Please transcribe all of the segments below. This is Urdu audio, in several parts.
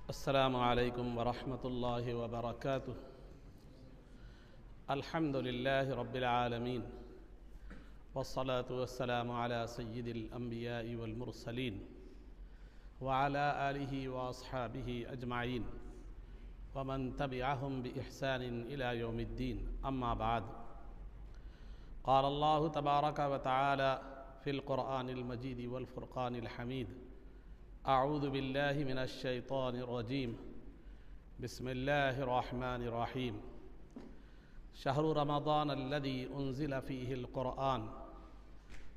السلام علیکم ورحمۃ اللہ وبرکاتہ۔ الحمد للہ رب العالمین والصلاة والسلام علی سید الانبیاء والمرسلین وعلی آلہ واصحابہ اجمعین ومن تبعہم بإحسان الی یوم الدین، اما بعد۔ قال اللہ تبارک وتعالی فی القرآن المجید والفرقان الحمید: اعوذ باللہ من الشیطان الرجیم، بسم اللہ الرحمن الرحیم۔ شہر رمضان الذی انزل فیہ القرآن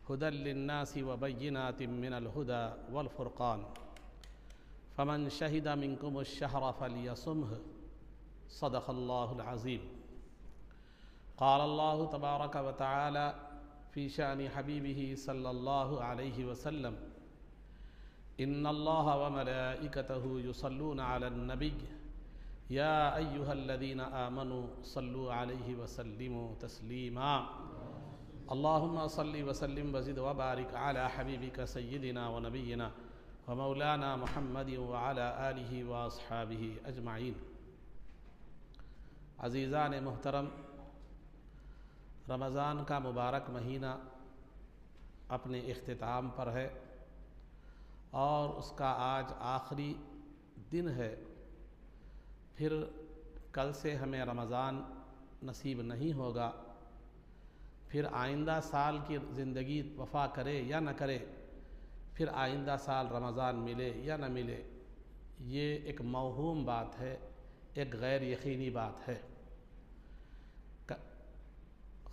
ھدی للناس وبینات من الھدی والفرقان فمن شہد منکم الشہر فلیصمہ، صدق اللہ العظیم۔ قال اللہ تبارک وتعالی فی شأن حبیبہ صلی اللہ علیہ وسلم: ان اللہ وملائکتہ یصلون علی النبی یا ایہا الذین آمنوا صلوا علیہ وسلموا تسلیما۔ اللہم صل وسلم وزد وبارک علی حبیبک سیدنا ونبینا ومولانا محمد وعلی آلہ واصحابہ اجمعین۔ عزیزان محترم، رمضان کا مبارک مہینہ اپنے اختتام پر ہے اور اس کا آج آخری دن ہے۔ پھر کل سے ہمیں رمضان نصیب نہیں ہوگا۔ پھر آئندہ سال کی زندگی وفا کرے یا نہ کرے، پھر آئندہ سال رمضان ملے یا نہ ملے، یہ ایک موہوم بات ہے، ایک غیر یقینی بات ہے۔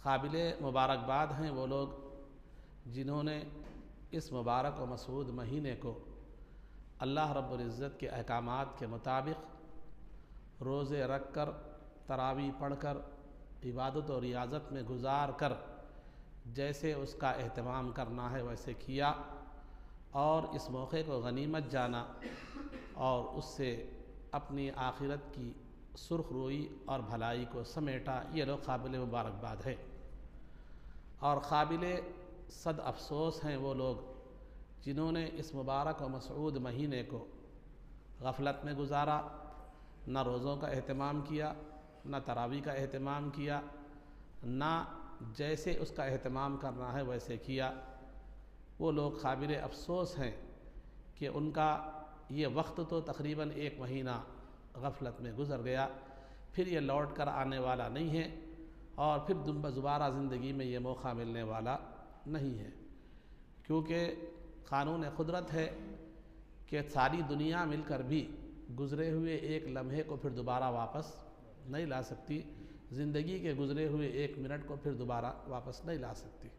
قابل مبارکباد ہیں وہ لوگ جنہوں نے اس مبارک و مسعود مہینے کو اللہ رب العزت کے احکامات کے مطابق روزے رکھ کر، تراویح پڑھ کر، عبادت و ریاضت میں گزار کر جیسے اس کا اہتمام کرنا ہے ویسے کیا، اور اس موقع کو غنیمت جانا اور اس سے اپنی آخرت کی سرخ روئی اور بھلائی کو سمیٹا۔ یہ لوگ قابل مبارکباد ہے۔ اور قابل صد افسوس ہیں وہ لوگ جنہوں نے اس مبارک و مسعود مہینے کو غفلت میں گزارا، نہ روزوں کا اہتمام کیا، نہ تراویح کا اہتمام کیا، نہ جیسے اس کا اہتمام کرنا ہے ویسے کیا۔ وہ لوگ قابل افسوس ہیں کہ ان کا یہ وقت تو تقریباً 1 مہینہ غفلت میں گزر گیا، پھر یہ لوٹ کر آنے والا نہیں ہے اور پھر دوبارہ زندگی میں یہ موقع ملنے والا نہیں ہے، کیونکہ قانون قدرت ہے کہ ساری دنیا مل کر بھی گزرے ہوئے ایک لمحے کو پھر دوبارہ واپس نہیں لا سکتی، زندگی کے گزرے ہوئے 1 منٹ کو پھر دوبارہ واپس نہیں لا سکتی۔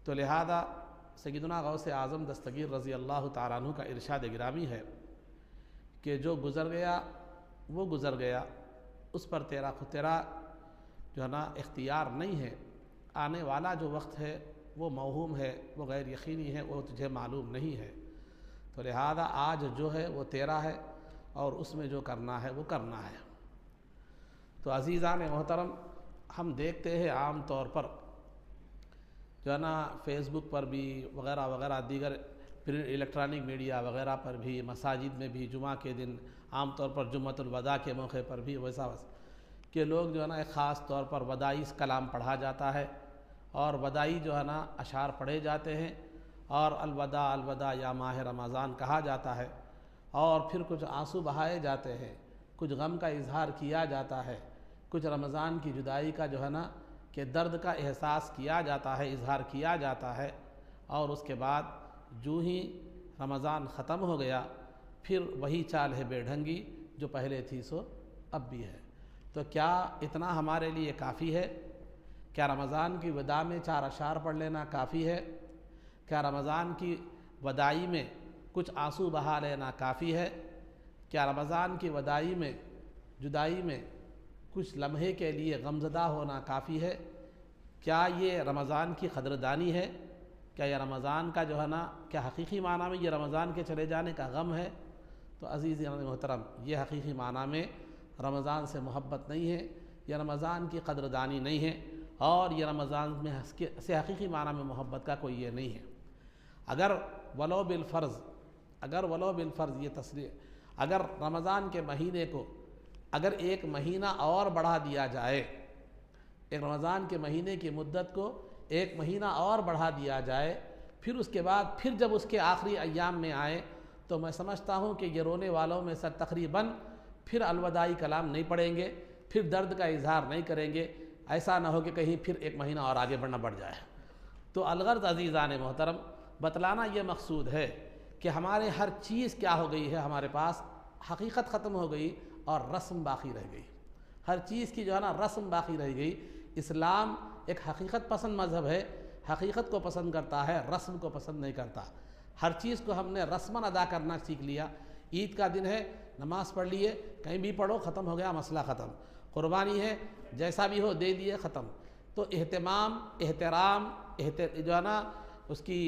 تو لہذا سیدنا غوث اعظم دستگیر رضی اللہ تعالیٰ عنہ کا ارشاد گرامی ہے کہ جو گزر گیا وہ گزر گیا، اس پر تیرا جو ہے نا اختیار نہیں ہے۔ آنے والا جو وقت ہے وہ موہوم ہے، وہ غیر یقینی ہے، وہ تجھے معلوم نہیں ہے۔ تو لہذا آج جو ہے وہ تیرا ہے اور اس میں جو کرنا ہے وہ کرنا ہے۔ تو عزیزان محترم، ہم دیکھتے ہیں عام طور پر جو ہے نا فیس بک پر بھی وغیرہ وغیرہ، دیگر الیکٹرانک میڈیا وغیرہ پر بھی، مساجد میں بھی جمعہ کے دن، عام طور پر جمعۃ الوداع کے موقع پر بھی ویسا کہ لوگ جو ہے نا ایک خاص طور پر وداعی کلام پڑھا جاتا ہے اور وداعی جو ہے نا اشعار پڑھے جاتے ہیں اور الوداع الوداع یا ماہ رمضان کہا جاتا ہے، اور پھر کچھ آنسو بہائے جاتے ہیں، کچھ غم کا اظہار کیا جاتا ہے، کچھ رمضان کی جدائی کا جو ہے نا کہ درد کا احساس کیا جاتا ہے، اظہار کیا جاتا ہے، اور اس کے بعد جو ہی رمضان ختم ہو گیا پھر وہی چال ہے بے ڈھنگی جو پہلے تھی سو اب بھی ہے۔ تو کیا اتنا ہمارے لیے کافی ہے؟ کیا رمضان کی وداع میں 4 اشعار پڑھ لینا کافی ہے؟ کیا رمضان کی وداعی میں کچھ آنسو بہا لینا کافی ہے؟ کیا رمضان کی وداعی میں، جدائی میں کچھ لمحے کے لیے غمزدہ ہونا کافی ہے؟ کیا یہ رمضان کی قدردانی ہے؟ کیا یہ رمضان کا جو ہے نا کیا حقیقی معنی میں یہ رمضان کے چلے جانے کا غم ہے؟ تو عزیز محترم، یہ حقیقی معنی میں رمضان سے محبت نہیں ہے، یہ رمضان کی قدردانی نہیں ہے، اور یہ رمضان میں سے حقیقی معنی میں محبت کا کوئی یہ نہیں ہے۔ اگر ولو بالفرض یہ تصریح اگر رمضان کے مہینے کو اگر ایک مہینہ اور بڑھا دیا جائے، ایک رمضان کے مہینے کی مدت کو ایک مہینہ اور بڑھا دیا جائے، پھر اس کے بعد پھر جب اس کے آخری ایام میں آئے تو میں سمجھتا ہوں کہ یہ رونے والوں میں سے تقریباً پھر الوداعی کلام نہیں پڑھیں گے، پھر درد کا اظہار نہیں کریں گے، ایسا نہ ہو کہ کہیں پھر ایک مہینہ اور آگے بڑھنا پڑ جائے۔ تو الغرض عزیزان محترم، بتلانا یہ مقصود ہے کہ ہمارے ہر چیز کیا ہو گئی ہے، ہمارے پاس حقیقت ختم ہو گئی اور رسم باقی رہ گئی۔ ہر چیز کی جو ہے نا رسم باقی رہ گئی۔ اسلام ایک حقیقت پسند مذہب ہے، حقیقت کو پسند کرتا ہے، رسم کو پسند نہیں کرتا۔ ہر چیز کو ہم نے رسماً ادا کرنا سیکھ لیا۔ عید کا دن ہے، نماز پڑھ لیے، کہیں بھی پڑھو، ختم ہو گیا مسئلہ ختم۔ قربانی ہے، جیسا بھی ہو دے دیے، ختم۔ تو اہتمام، احترام، جو ہے نا اس کی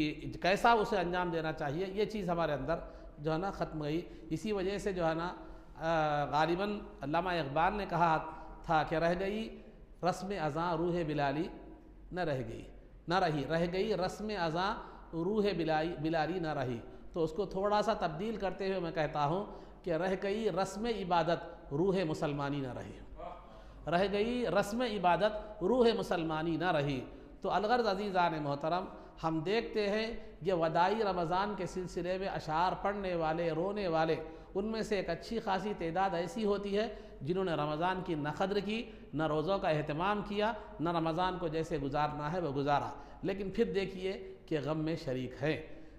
کیسا اسے انجام دینا چاہیے، یہ چیز ہمارے اندر جو ہے نا ختم گئی۔ اسی وجہ سے جو ہے نا غالباً علامہ اقبال نے کہا تھا کہ رہ گئی رسم ازاں روح بلالی، نہ رہ گئی، نہ رہی، رہ گئی رسم ازاں روح بلالی نہ رہی۔ تو اس کو تھوڑا سا تبدیل کرتے ہوئے میں کہتا ہوں کہ رہ گئی رسم عبادت روح مسلمانی نہ رہی، رہ گئی رسم عبادت روح مسلمانی نہ رہی۔ تو الغرض عزیزان محترم، ہم دیکھتے ہیں یہ وداعی رمضان کے سلسلے میں اشعار پڑھنے والے، رونے والے، ان میں سے ایک اچھی خاصی تعداد ایسی ہوتی ہے جنہوں نے رمضان کی نہ قدر کی، نہ روزوں کا اہتمام کیا، نہ رمضان کو جیسے گزارنا ہے وہ گزارا، لیکن پھر دیکھیے کہ غم میں شریک ہے۔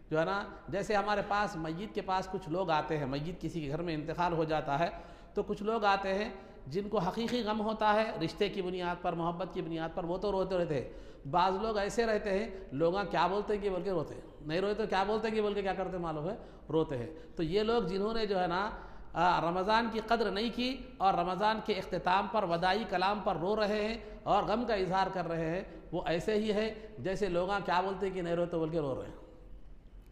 جو ہے نا جیسے ہمارے پاس میت کے پاس کچھ لوگ آتے ہیں، میت کسی کے گھر میں انتقال ہو جاتا ہے تو کچھ لوگ آتے ہیں جن کو حقیقی غم ہوتا ہے، رشتے کی بنیاد پر، محبت کی بنیاد پر، وہ تو روتے رہتے ہیں۔ بعض لوگ ایسے رہتے ہیں، لوگ کیا بولتے ہیں کہ بول کے روتے ہیں، نہیں روئے تو کیا بولتے ہیں کہ بول کے کیا کرتے معلوم ہے، روتے ہیں۔ تو یہ لوگ جنہوں نے جو ہے نا رمضان کی قدر نہیں کی اور رمضان کے اختتام پر وداعی کلام پر رو رہے ہیں اور غم کا اظہار کر رہے ہیں، وہ ایسے ہی ہے جیسے لوگ کیا بولتے ہیں کہ نہیں روئے تو بول کے رو رہے ہیں۔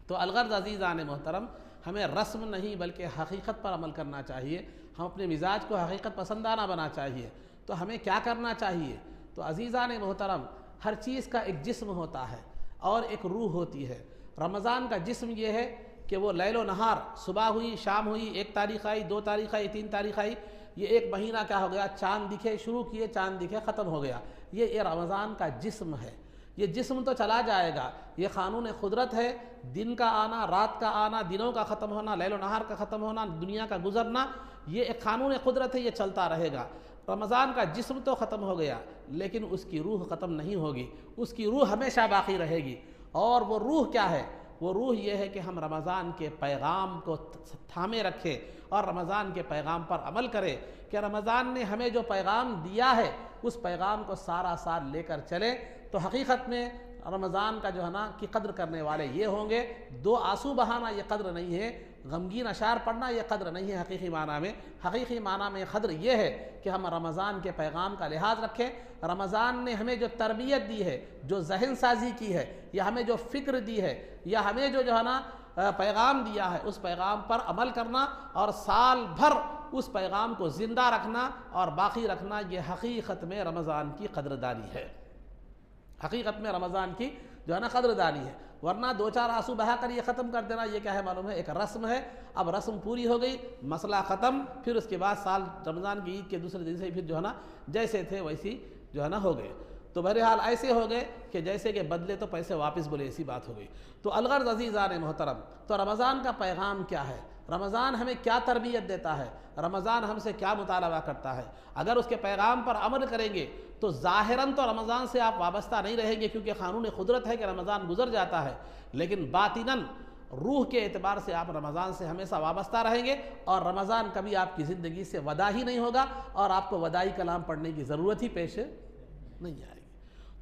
تو الغرض عزیزان محترم، ہمیں رسم نہیں بلکہ حقیقت پر عمل کرنا چاہیے۔ ہم اپنے مزاج کو حقیقت پسندانہ بنا چاہیے۔ تو ہمیں کیا کرنا چاہیے؟ تو عزیزان محترم، ہر چیز کا ایک جسم ہوتا ہے اور ایک روح ہوتی ہے۔ رمضان کا جسم یہ ہے کہ وہ لیل و نہار، صبح ہوئی، شام ہوئی، 1 تاریخ آئی، 2 تاریخ آئی، 3 تاریخ آئی، یہ ایک مہینہ کیا ہو گیا، چاند دکھے شروع کیے، چاند دکھے ختم ہو گیا۔ یہ رمضان کا جسم ہے۔ یہ جسم تو چلا جائے گا، یہ قانون قدرت ہے، دن کا آنا، رات کا آنا، دنوں کا ختم ہونا، لیل و نہار کا ختم ہونا، دنیا کا گزرنا، یہ ایک قانون قدرت ہے، یہ چلتا رہے گا۔ رمضان کا جسم تو ختم ہو گیا لیکن اس کی روح ختم نہیں ہوگی، اس کی روح ہمیشہ باقی رہے گی۔ اور وہ روح کیا ہے؟ وہ روح یہ ہے کہ ہم رمضان کے پیغام کو تھامے رکھیں اور رمضان کے پیغام پر عمل کریں، کہ رمضان نے ہمیں جو پیغام دیا ہے اس پیغام کو سارا سال لے کر چلیں۔ تو حقیقت میں رمضان کا جو ہے نا کی قدر کرنے والے یہ ہوں گے۔ 2 آنسو بہانا یہ قدر نہیں ہے، غمگین اشعار پڑھنا یہ قدر نہیں ہے۔ حقیقی معنی میں، حقیقی معنی میں قدر یہ ہے کہ ہم رمضان کے پیغام کا لحاظ رکھیں۔ رمضان نے ہمیں جو تربیت دی ہے، جو ذہن سازی کی ہے، یا ہمیں جو فکر دی ہے، یا ہمیں جو ہے نا پیغام دیا ہے، اس پیغام پر عمل کرنا اور سال بھر اس پیغام کو زندہ رکھنا اور باقی رکھنا، یہ حقیقت میں رمضان کی قدردانی ہے۔ حقیقت میں رمضان کی جو ہے نا قدردانی ہے۔ ورنہ 2-4 آنسو بہا کر یہ ختم کر دینا، یہ کیا ہے معلوم ہے، ایک رسم ہے۔ اب رسم پوری ہو گئی، مسئلہ ختم، پھر اس کے بعد سال رمضان کی عید کے دوسرے دن سے پھر جو ہے نا جیسے تھے ویسی جو ہے نا ہو گئے۔ تو بہرحال ایسے ہو گئے کہ جیسے کہ بدلے تو پیسے واپس بولے، ایسی بات ہو گئی۔ تو الغرض عزیزان محترم، تو رمضان کا پیغام کیا ہے؟ رمضان ہمیں کیا تربیت دیتا ہے؟ رمضان ہم سے کیا مطالبہ کرتا ہے؟ اگر اس کے پیغام پر عمل کریں گے تو ظاہراً تو رمضان سے آپ وابستہ نہیں رہیں گے، کیونکہ قانون قدرت ہے کہ رمضان گزر جاتا ہے، لیکن باطناً روح کے اعتبار سے آپ رمضان سے ہمیشہ وابستہ رہیں گے، اور رمضان کبھی آپ کی زندگی سے ودا ہی نہیں ہوگا اور آپ کو وداعی کلام پڑھنے کی ضرورت ہی پیش نہیں آئے گی۔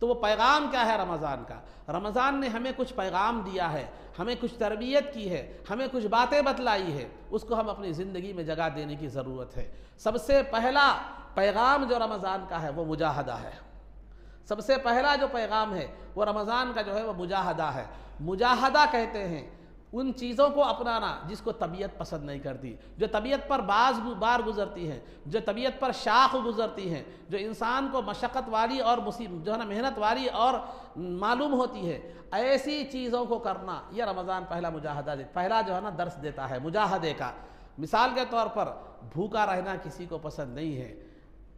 تو وہ پیغام کیا ہے رمضان کا؟ رمضان نے ہمیں کچھ پیغام دیا ہے، ہمیں کچھ تربیت کی ہے، ہمیں کچھ باتیں بتلائی ہے، اس کو ہم اپنی زندگی میں جگہ دینے کی ضرورت ہے۔ سب سے پہلا پیغام جو رمضان کا ہے وہ مجاہدہ ہے۔ سب سے پہلا جو پیغام ہے وہ رمضان کا جو ہے وہ مجاہدہ ہے۔ مجاہدہ کہتے ہیں ان چیزوں کو اپنانا جس کو طبیعت پسند نہیں کرتی، جو طبیعت پر بار گزرتی ہیں، جو طبیعت پر شاخ گزرتی ہیں، جو انسان کو مشقت والی اور جو ہے نا محنت والی اور معلوم ہوتی ہے، ایسی چیزوں کو کرنا، یہ رمضان پہلا مجاہدہ پہلا جو ہے نا درس دیتا ہے مجاہدے کا۔ مثال کے طور پر بھوکا رہنا کسی کو پسند نہیں ہے.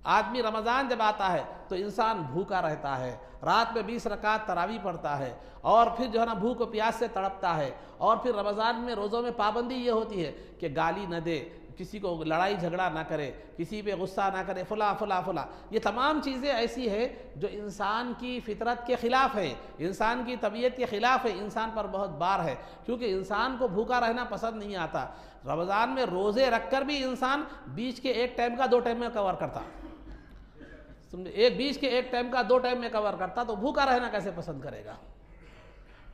آدمی رمضان جب آتا ہے تو انسان بھوکا رہتا ہے، رات میں 20 رکعت تراویح پڑھتا ہے، اور پھر جو ہے نا بھوک و پیاس سے تڑپتا ہے. اور پھر رمضان میں روزوں میں پابندی یہ ہوتی ہے کہ گالی نہ دے، کسی کو لڑائی جھگڑا نہ کرے، کسی پہ غصہ نہ کرے، فلاں فلاں فلاں. یہ تمام چیزیں ایسی ہے جو انسان کی فطرت کے خلاف ہے، انسان کی طبیعت کے خلاف ہے، انسان پر بہت بار ہے، کیونکہ انسان کو بھوکا رہنا پسند نہیں آتا. رمضان میں روزے رکھ کر بھی انسان بیچ کے ایک ٹائم کا 2 ٹائم میں کور کرتا، بیچ کے ایک ٹائم کا 2 ٹائم میں کور کرتا، تو بھوکا رہنا کیسے پسند کرے گا؟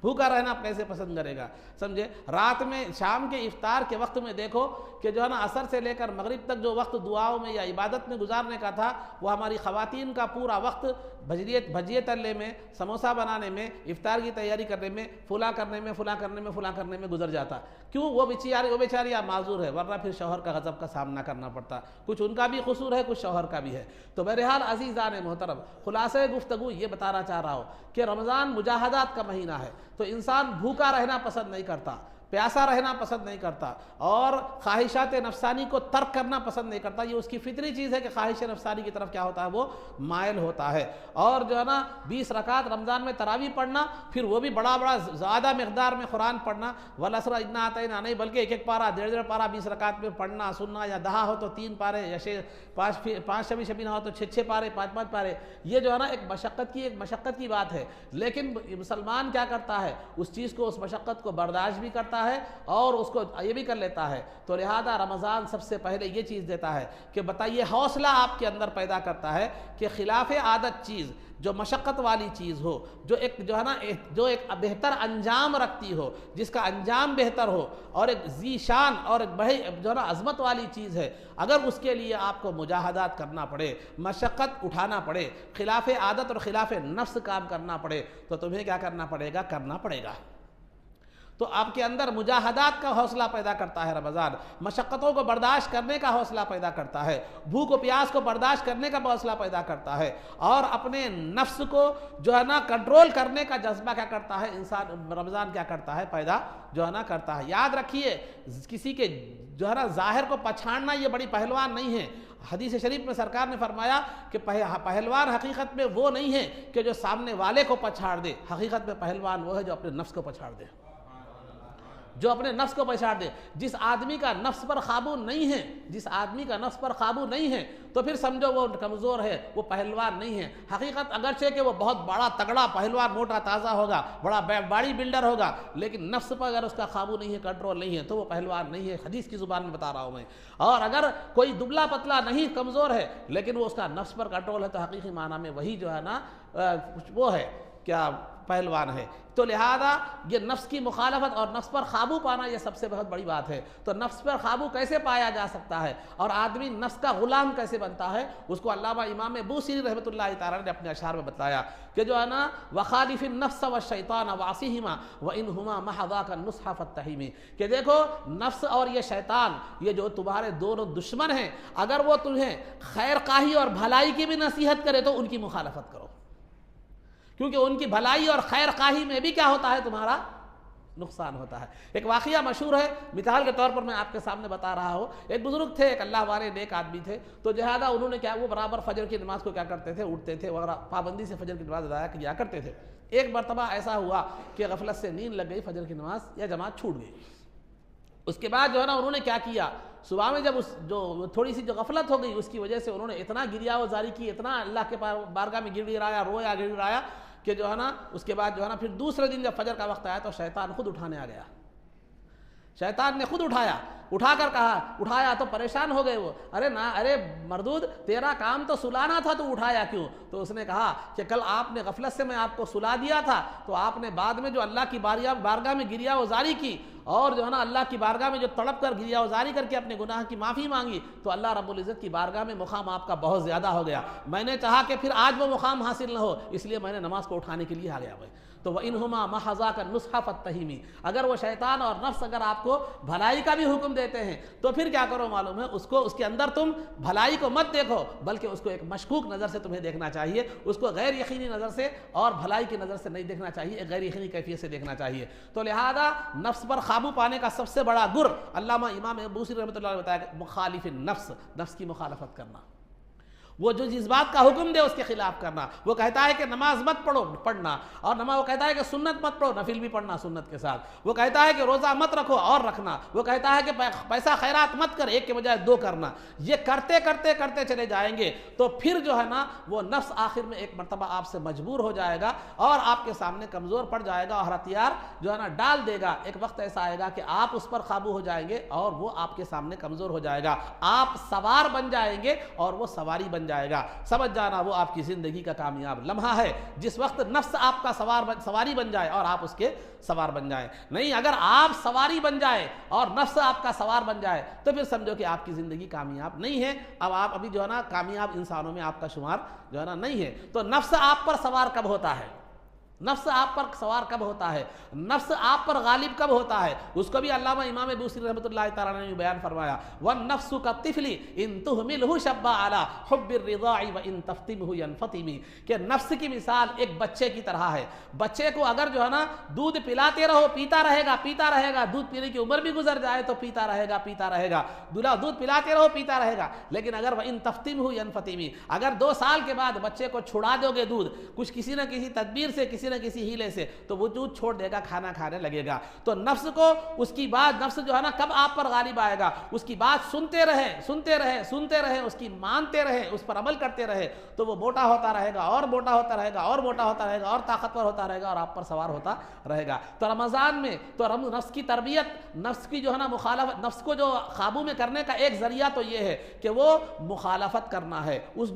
بھوکا رہنا کیسے پسند کرے گا؟ سمجھے؟ رات میں شام کے افطار کے وقت میں دیکھو کہ جو ہے نا عصر سے لے کر مغرب تک جو وقت دعاؤں میں یا عبادت میں گزارنے کا تھا، وہ ہماری خواتین کا پورا وقت بھجیے تلنے میں، سموسہ بنانے میں، افطار کی تیاری کرنے میں، فلاں کرنے میں گزر جاتا. کیوں؟ وہ بیچاری معذور ہے، ورنہ پھر شوہر کا غضب کا سامنا کرنا پڑتا. کچھ ان کا بھی قصور ہے، کچھ شوہر کا بھی ہے. تو بہرحال عزیزان محترم، خلاصہ گفتگو یہ بتانا چاہ رہا ہوں کہ رمضان مجاہدات کا مہینہ ہے، تو انسان بھوکا رہنا پسند نہیں کرتا، پیاسا رہنا پسند نہیں کرتا، اور خواہشات نفسانی کو ترک کرنا پسند نہیں کرتا. یہ اس کی فطری چیز ہے کہ خواہش نفسانی کی طرف کیا ہوتا ہے؟ وہ مائل ہوتا ہے. اور جو ہے نا 20 رکعت رمضان میں تراویح پڑھنا، پھر وہ بھی بڑا زیادہ مقدار میں قرآن پڑھنا، والعصر انا اعطیناک نہیں بلکہ ایک پارہ 1.5 پارہ 20 رکعت میں پڑھنا سننا، یا 10 ہو تو 3 پارے، یا 5 شبی نہ ہو تو 6 پارے 5 پارے. یہ جو ہے نا ایک مشقت کی بات ہے، لیکن مسلمان کیا کرتا ہے؟ اس چیز کو، اس مشقت کو برداشت بھی کرتا ہے اور اس کو یہ بھی کر لیتا ہے. تو لہذا رمضان سب سے پہلے یہ چیز دیتا ہے کہ بتائیے، حوصلہ آپ کے اندر پیدا کرتا ہے کہ خلاف عادت چیز، جو مشقت والی چیز ہو، جو ایک بہتر انجام رکھتی ہو، جس کا انجام بہتر ہو، اور ایک ذی شان اور ایک بڑی جو ہے نا عظمت والی چیز ہے، اگر اس کے لیے آپ کو مجاہدات کرنا پڑے، مشقت اٹھانا پڑے، خلاف عادت اور خلاف نفس کام کرنا پڑے، تو تمہیں کیا کرنا پڑے گا. تو آپ کے اندر مجاہدات کا حوصلہ پیدا کرتا ہے رمضان، مشقتوں کو برداشت کرنے کا حوصلہ پیدا کرتا ہے، بھوک و پیاس کو برداشت کرنے کا حوصلہ پیدا کرتا ہے، اور اپنے نفس کو جو ہے نا کنٹرول کرنے کا جذبہ کیا کرتا ہے انسان، رمضان کیا کرتا ہے؟ پیدا جو ہے نا کرتا ہے. یاد رکھیے، کسی کے جو ہے نا ظاہر کو پچھاڑنا یہ بڑی پہلوان نہیں ہے. حدیث شریف میں سرکار نے فرمایا کہ پہلوان حقیقت میں وہ نہیں ہے کہ جو سامنے والے کو پچھاڑ دے، حقیقت میں پہلوان وہ ہے جو اپنے نفس کو پچھاڑ دے، جس آدمی کا نفس پر قابو نہیں ہے، تو پھر سمجھو وہ کمزور ہے، وہ پہلوان نہیں ہے. حقیقت اگرچہ کہ وہ بہت بڑا تگڑا پہلوان، موٹا تازہ ہوگا، بڑا باڈی بلڈر ہوگا، لیکن نفس پر اگر اس کا قابو نہیں ہے، کنٹرول نہیں ہے، تو وہ پہلوان نہیں ہے. حدیث کی زبان میں بتا رہا ہوں میں. اور اگر کوئی دبلا پتلا نہیں، کمزور ہے، لیکن وہ اس کا نفس پر کنٹرول ہے، تو حقیقی معنی میں وہی جو ہے نا وہ ہے کیا پہلوان ہے. تو لہذا یہ نفس کی مخالفت اور نفس پر قابو پانا یہ سب سے بہت بڑی بات ہے. تو نفس پر قابو کیسے پایا جا سکتا ہے اور آدمی نفس کا غلام کیسے بنتا ہے، اس کو علامہ امام بوصیری رحمۃ اللہ تعالی نے اپنے اشعار میں بتایا کہ جو ہے نا وخالف النفس والشیطان وعصیہما وانہما محضاک النصح فاتہمی، کہ دیکھو نفس اور یہ شیطان، یہ جو تمہارے دونوں دشمن ہیں، اگر وہ تمہیں خیر خواہی اور بھلائی کی بھی نصیحت کرے تو ان کی مخالفت کرو، کیونکہ ان کی بھلائی اور خیر خواہی میں بھی کیا ہوتا ہے؟ تمہارا نقصان ہوتا ہے. ایک واقعہ مشہور ہے، مثال کے طور پر میں آپ کے سامنے بتا رہا ہوں. ایک بزرگ تھے، ایک اللہ والے نیک آدمی تھے. تو لہٰذا انہوں نے کیا، وہ برابر فجر کی نماز کو کیا کرتے تھے؟ اٹھتے تھے وغیرہ، پابندی سے فجر کی نماز ادا کیا کرتے تھے. ایک مرتبہ ایسا ہوا کہ غفلت سے نیند لگ گئی، فجر کی نماز یا جماعت چھوٹ گئی. اس کے بعد جو ہے نا انہوں نے کیا کیا، صبح میں جب جو تھوڑی سی جو غفلت ہو گئی، اس کی وجہ سے انہوں نے اتنا گریا و زاری کی، اتنا اللہ کے بارگاہ میں گڑگڑایا، رویا گڑگڑایا کہ جو ہے نا اس کے بعد جو ہے نا پھر دوسرے دن جب فجر کا وقت آیا تو شیطان خود اٹھانے آ گیا. شیطان نے خود اٹھا کر کہا، اٹھایا تو پریشان ہو گئے وہ، ارے مردود، تیرا کام تو سلانا تھا، تو اٹھایا کیوں؟ تو اس نے کہا کہ کل آپ نے غفلت سے میں آپ کو سلا دیا تھا، تو آپ نے بعد میں جو اللہ کی بارگاہ میں گریا وزاری کی، اور جو ہے نا اللہ کی بارگاہ میں جو تڑپ کر گریا وزاری کر کے اپنے گناہ کی معافی مانگی، تو اللہ رب العزت کی بارگاہ میں مقام آپ کا بہت زیادہ ہو گیا. میں نے چاہا کہ پھر آج وہ مقام حاصل نہ ہو، اس لیے میں نے نماز کو اٹھانے کے لیے آ گیا. تو وَإِنْهُمَا مَحَضَاكَ النُّصْحَ فَاتَّهِمِ، اگر وہ شیطان اور نفس اگر آپ کو بھلائی کا بھی حکم دیتے ہیں تو پھر کیا کرو معلوم ہے، اس کے اندر تم بھلائی کو مت دیکھو، بلکہ اس کو ایک مشکوک نظر سے تمہیں دیکھنا چاہیے، اس کو غیر یقینی نظر سے اور بھلائی کی نظر سے نہیں دیکھنا چاہیے، ایک غیر یقینی کیفیت سے دیکھنا چاہیے۔ تو لہذا نفس پر قابو پانے کا سب سے بڑا گر علامہ امام بوصیری رحمۃ اللہ علیہ نے بتایا کہ مخالف النفس، نفس کی مخالفت کرنا، وہ جو جس بات کا حکم دے اس کے خلاف کرنا۔ وہ کہتا ہے کہ نماز مت پڑھنا، اور وہ کہتا ہے کہ سنت مت پڑھو، نفل بھی پڑھنا سنت کے ساتھ۔ وہ کہتا ہے کہ روزہ مت رکھو اور رکھنا۔ وہ کہتا ہے کہ پیسہ خیرات مت کر، ایک کے بجائے دو کرنا۔ یہ کرتے کرتے کرتے چلے جائیں گے تو پھر جو ہے نا وہ نفس آخر میں ایک مرتبہ آپ سے مجبور ہو جائے گا اور آپ کے سامنے کمزور پڑ جائے گا اور ہتھیار جو ہے نا ڈال دے گا۔ ایک وقت ایسا آئے گا کہ آپ اس پر قابو ہو جائیں گے اور وہ آپ کے سامنے کمزور ہو جائے گا، آپ سوار بن جائیں گے اور وہ سواری بن جائے گا۔ سمجھ جانا وہ آپ کی زندگی کا کامیاب لمحہ ہے جس وقت نفس آپ کا سواری بن جائے اور آپ اس کے سوار بن جائیں۔ نہیں، اگر آپ سواری بن جائے اور نفس آپ کا سوار بن جائے تو پھر سمجھو کہ آپ کی زندگی کامیاب نہیں ہے، اب آپ ابھی جو ہے نا کامیاب انسانوں میں آپ کا شمار جو ہے نا نہیں ہے۔ تو نفس آپ پر سوار کب ہوتا ہے؟ نفس آپ پر سوار کب ہوتا ہے؟ نفس آپ پر غالب کب ہوتا ہے؟ اس کو بھی علامہ امام بوصیری رحمۃ اللہ تعالیٰ نے بیان فرمایا، وَالنَّفْسُ كَالطِّفْلِ إِن تُهْمِلْهُ شَبَّ عَلَى حُبِّ الرِّضَاعِ وَإِن تَفْتِمْهُ يَنْفَطِمِ، کہ نفس کی مثال ایک بچے کی طرح ہے۔ بچے کو اگر جو ہے نا دودھ پلاتے رہو، پیتا رہے گا، دودھ پینے کی عمر بھی گزر جائے تو پیتا رہے گا، دودھ پلاتے رہو پیتا رہے گا۔ لیکن اگر وَإِن تَفْتِمْهُ يَنْفَطِمِ، اگر 2 سال کے بعد بچے کو چھڑا دو گے دودھ، کچھ کسی نہ کسی تدبیر سے، کسی نہ کسی ہیلے سے، تو وہ دودھ چھوڑ دے گا، کھانا کھانے لگے گا۔ تو نفس کو اس کی بات، نفس جو ہے نا کب آپ پر غالب آئے گا؟ اس کی بات سنتے رہے، اس کی مانتے رہے، اس پر عمل کرتے رہے تو وہ موٹا ہوتا رہے گا اور موٹا ہوتا رہے گا اور موٹا ہوتا رہے گا اور طاقتور ہوتا رہے گا اور آپ پر سوار ہوتا رہے گا۔ تو رمضان میں تو نفس کی تربیت، نفس کی جو ہے نا مخالفت، نفس کو جو قابو میں کرنے کا ایک ذریعہ تو یہ ہے کہ وہ مخالفت کرنا ہے، وہ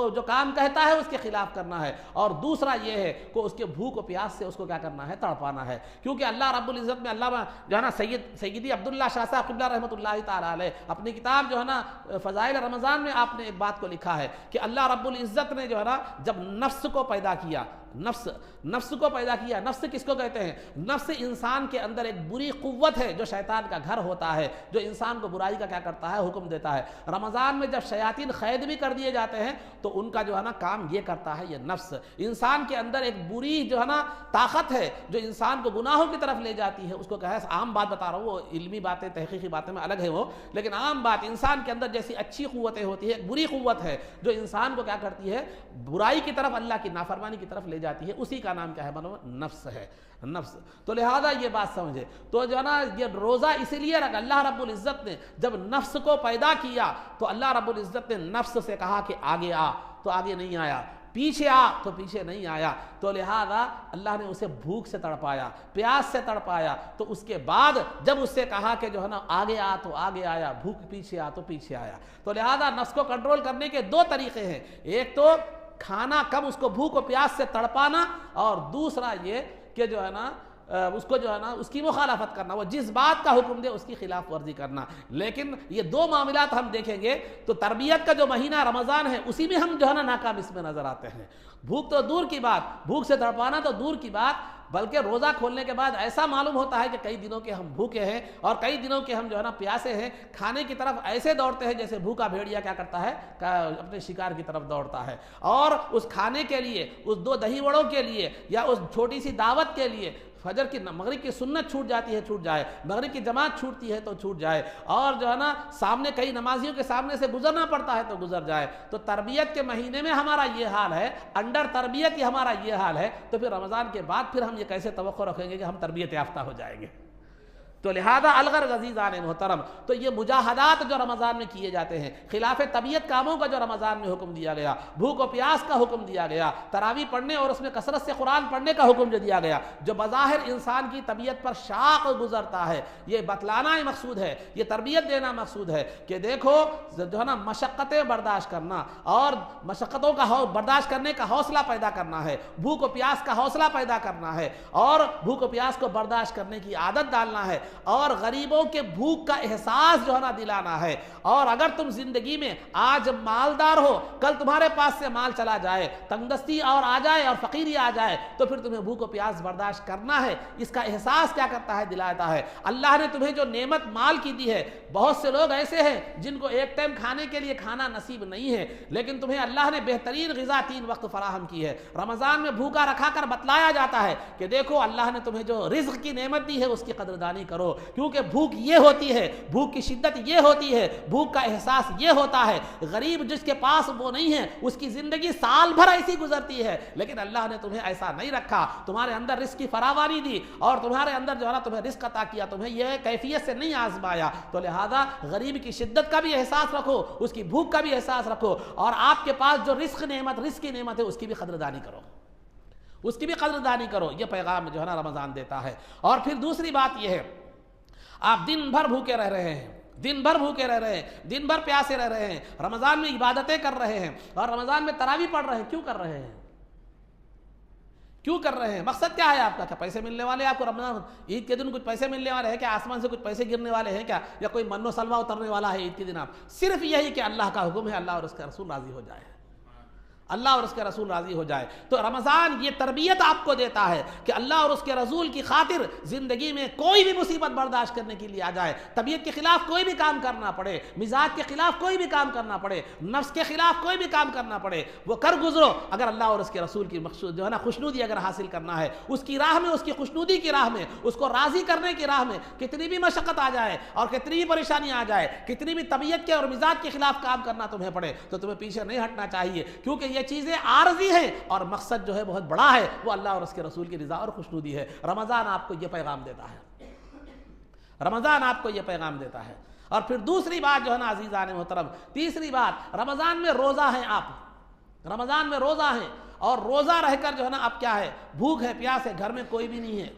جو کام کہتا ہے اس کے خلاف کرنا ہے، اور دوسرا یہ ہے کہ اس کے بھوک و پیاس سے اس کو کیا کرنا ہے؟ تڑپانا ہے۔ کیونکہ اللہ رب العزت میں علامہ جو ہے نا سیدی عبداللہ شاہ صاحب قبلہ رحمۃ اللہ تعالیٰ علیہ اپنی کتاب جو ہے نا فضائل رمضان میں آپ نے ایک بات کو لکھا ہے کہ اللہ رب العزت نے جو ہے نا جب نفس کو پیدا کیا، نفس کو پیدا کیا، نفس کس کو کہتے ہیں؟ نفس انسان کے اندر ایک بری قوت ہے جو شیطان کا گھر ہوتا ہے، جو انسان کو برائی کا کیا کرتا ہے؟ حکم دیتا ہے۔ رمضان میں جب شیاطین قید بھی کر دیے جاتے ہیں تو ان کا جو ہے نا کام یہ کرتا ہے، یہ نفس انسان کے اندر ایک بری جو ہے نا طاقت ہے جو انسان کو گناہوں کی طرف لے جاتی ہے۔ اس کو کہا، عام بات بتا رہا ہوں، وہ علمی باتیں تحقیقی باتیں میں الگ ہے وہ، لیکن عام بات انسان کے اندر جیسی اچھی قوتیں ہوتی ہے، ایک بری قوت ہے جو انسان کو کیا کرتی ہے؟ برائی کی طرف، اللہ کی نافرمانی کی طرف لے جاتی ہے، اسی کا نام کیا ہے؟ نفس ہے، نفس۔ تو لہذا یہ بات سمجھے تو جو ہے نا یہ روزہ اسی لیے رکھا، اللہ رب العزت نے جب نفس کو پیدا کیا تو اللہ رب العزت نے نفس سے کہا کہ آگے آ، تو آگے نہیں آیا، پیچھے آ تو پیچھے نہیں آیا۔ تو لہذا اللہ نے اسے بھوک سے تڑپایا، پیاس سے تڑپایا، تو اس کے بعد جب اس سے کہا کہ جو ہے نا آگے آ تو آگے آیا، بھوک پیچھے آ تو پیچھے آیا۔ تو لہذا نفس کو کنٹرول کرنے کے 2 طریقے ہیں، ایک تو کھانا کم، اس کو بھوک و پیاس سے تڑپانا، اور دوسرا یہ کہ جو ہے نا اس کو جو ہے نا اس کی مخالفت کرنا، وہ جس بات کا حکم دے اس کی خلاف ورزی کرنا۔ لیکن یہ 2 معاملات ہم دیکھیں گے تو تربیت کا جو مہینہ رمضان ہے اسی میں ہم جو ہے نا ناکام اس میں نظر آتے ہیں۔ بھوک تو دور کی بات، بھوک سے تڑپانا تو دور کی بات، بلکہ روزہ کھولنے کے بعد ایسا معلوم ہوتا ہے کہ کئی دنوں کے ہم بھوکے ہیں اور کئی دنوں کے ہم جو ہے نا پیاسے ہیں، کھانے کی طرف ایسے دوڑتے ہیں جیسے بھوکا بھیڑیا کیا کرتا ہے؟ اپنے شکار کی طرف دوڑتا ہے، اور اس کھانے کے لیے، اس 2 دہی وڑوں کے لیے یا اس چھوٹی سی دعوت کے لیے فجر کی مغرب کی سنت چھوٹ جاتی ہے، چھوٹ جائے، مغرب کی جماعت چھوٹتی ہے تو چھوٹ جائے، اور جو ہے نا سامنے کئی نمازیوں کے سامنے سے گزرنا پڑتا ہے تو گزر جائے۔ تو تربیت کے مہینے میں ہمارا یہ حال ہے، انڈر تربیت ہی ہمارا یہ حال ہے، تو پھر رمضان کے بعد پھر ہم یہ کیسے توقع رکھیں گے کہ ہم تربیت یافتہ ہو جائیں گے؟ تو لہذا الغرض عزیزان محترم، تو یہ مجاہدات جو رمضان میں کیے جاتے ہیں، خلاف طبیعت کاموں کا جو رمضان میں حکم دیا گیا، بھوک و پیاس کا حکم دیا گیا، تراویح پڑھنے اور اس میں کثرت سے قرآن پڑھنے کا حکم جو دیا گیا، جو بظاہر انسان کی طبیعت پر شاق گزرتا ہے، یہ بتلانا ہی مقصود ہے، یہ تربیت دینا مقصود ہے کہ دیکھو جو ہے نا مشقتیں برداشت کرنا اور مشقتوں کا برداشت کرنے کا حوصلہ پیدا کرنا ہے، بھوک و پیاس کا حوصلہ پیدا کرنا ہے اور بھوک و پیاس کو برداشت کرنے کی عادت ڈالنا ہے۔ اور غریبوں کے بھوک کا احساس جو ہے نا دلانا ہے۔ اور اگر تم زندگی میں آج مالدار ہو، کل تمہارے پاس سے مال چلا جائے، تنگدستی اور آ جائے اور فقیری آ جائے، تو پھر تمہیں بھوک و پیاس برداشت کرنا ہے۔ اس کا احساس کیا کرتا ہے؟ دلاتا ہے۔ اللہ نے تمہیں جو نعمت مال کی دی ہے، بہت سے لوگ ایسے ہیں جن کو ایک ٹائم کھانے کے لیے کھانا نصیب نہیں ہے، لیکن تمہیں اللہ نے بہترین غذا 3 وقت فراہم کی ہے۔ رمضان میں بھوکا رکھا کر بتلایا جاتا ہے کہ دیکھو اللہ نے تمہیں جو رزق کی نعمت دی ہے اس کی قدردانی کرو، کیونکہ بھوک یہ ہوتی ہے، بھوک کی شدت یہ ہوتی ہے، بھوک کا احساس یہ ہوتا ہے۔ غریب جس کے پاس وہ نہیں ہے، اس کی زندگی سال بھر ایسی گزرتی ہے، لیکن اللہ نے تمہیں ایسا نہیں رکھا، تمہارے اندر رزق کی فراوانی دی اور تمہارے اندر جو ہے نا تمہیں رزق عطا کیا، تمہیں یہ کیفیت سے نہیں آزمایا۔ تو لہذا غریب کی شدت کا بھی احساس رکھو، اس کی بھوک کا بھی احساس رکھو، اور آپ کے پاس جو رزق کی نعمت ہے اس کی بھی قدردانی کرو، اس کی بھی قدردانی کرو۔ یہ پیغام جو ہے نا رمضان دیتا ہے۔ اور پھر دوسری بات یہ ہے، آپ دن بھر بھوکے رہ رہے ہیں، دن بھر بھوکے رہ رہے ہیں، دن بھر پیاسے رہ رہے ہیں، رمضان میں عبادتیں کر رہے ہیں اور رمضان میں تراویح پڑھ رہے ہیں، کیوں کر رہے ہیں؟ کیوں کر رہے ہیں؟ مقصد کیا ہے آپ کا؟ کیا پیسے ملنے والے ہیں آپ کو؟ رمضان عید کے دن کچھ پیسے ملنے والے ہیں کیا؟ آسمان سے کچھ پیسے گرنے والے ہیں کیا؟ یا کوئی من و سلوہ اترنے والا ہے عید کے دن؟ آپ صرف یہی کہ اللہ کا حکم ہے، اللہ اور اس کا رسول راضی ہو جائے، اللہ اور اس کے رسول راضی ہو جائے۔ تو رمضان یہ تربیت آپ کو دیتا ہے کہ اللہ اور اس کے رسول کی خاطر زندگی میں کوئی بھی مصیبت برداشت کرنے کے لیے آ جائے، طبیعت کے خلاف کوئی بھی کام کرنا پڑے، مزاج کے خلاف کوئی بھی کام کرنا پڑے، نفس کے خلاف کوئی بھی کام کرنا پڑے، وہ کر گزرو۔ اگر اللہ اور اس کے رسول کی مقصود جو ہے نا خوشنودی اگر حاصل کرنا ہے، اس کی راہ میں، اس کی خوشنودی کی راہ میں، اس کو راضی کرنے کی راہ میں کتنی بھی مشقت آ جائے اور کتنی بھی پریشانی آ جائے، کتنی بھی طبیعت کے اور مزاج کے خلاف کام کرنا تمہیں پڑے، تو تمہیں پیچھے نہیں ہٹنا چاہیے، کیونکہ یہ چیزیں عارضی ہیں اور مقصد جو ہے بہت بڑا ہے، وہ اللہ اور اس کے رسول کی رضا اور خوشنودی ہے۔ رمضان آپ کو یہ پیغام دیتا ہے، رمضان آپ کو یہ پیغام دیتا ہے۔ اور پھر دوسری بات جو ہے نا عزیزان محترم، تیسری بات، رمضان میں روزہ ہیں آپ، رمضان میں روزہ ہیں، اور روزہ رہ کر جو ہے نا اب کیا ہے، بھوک ہے، پیاس ہے، گھر میں کوئی بھی نہیں ہے،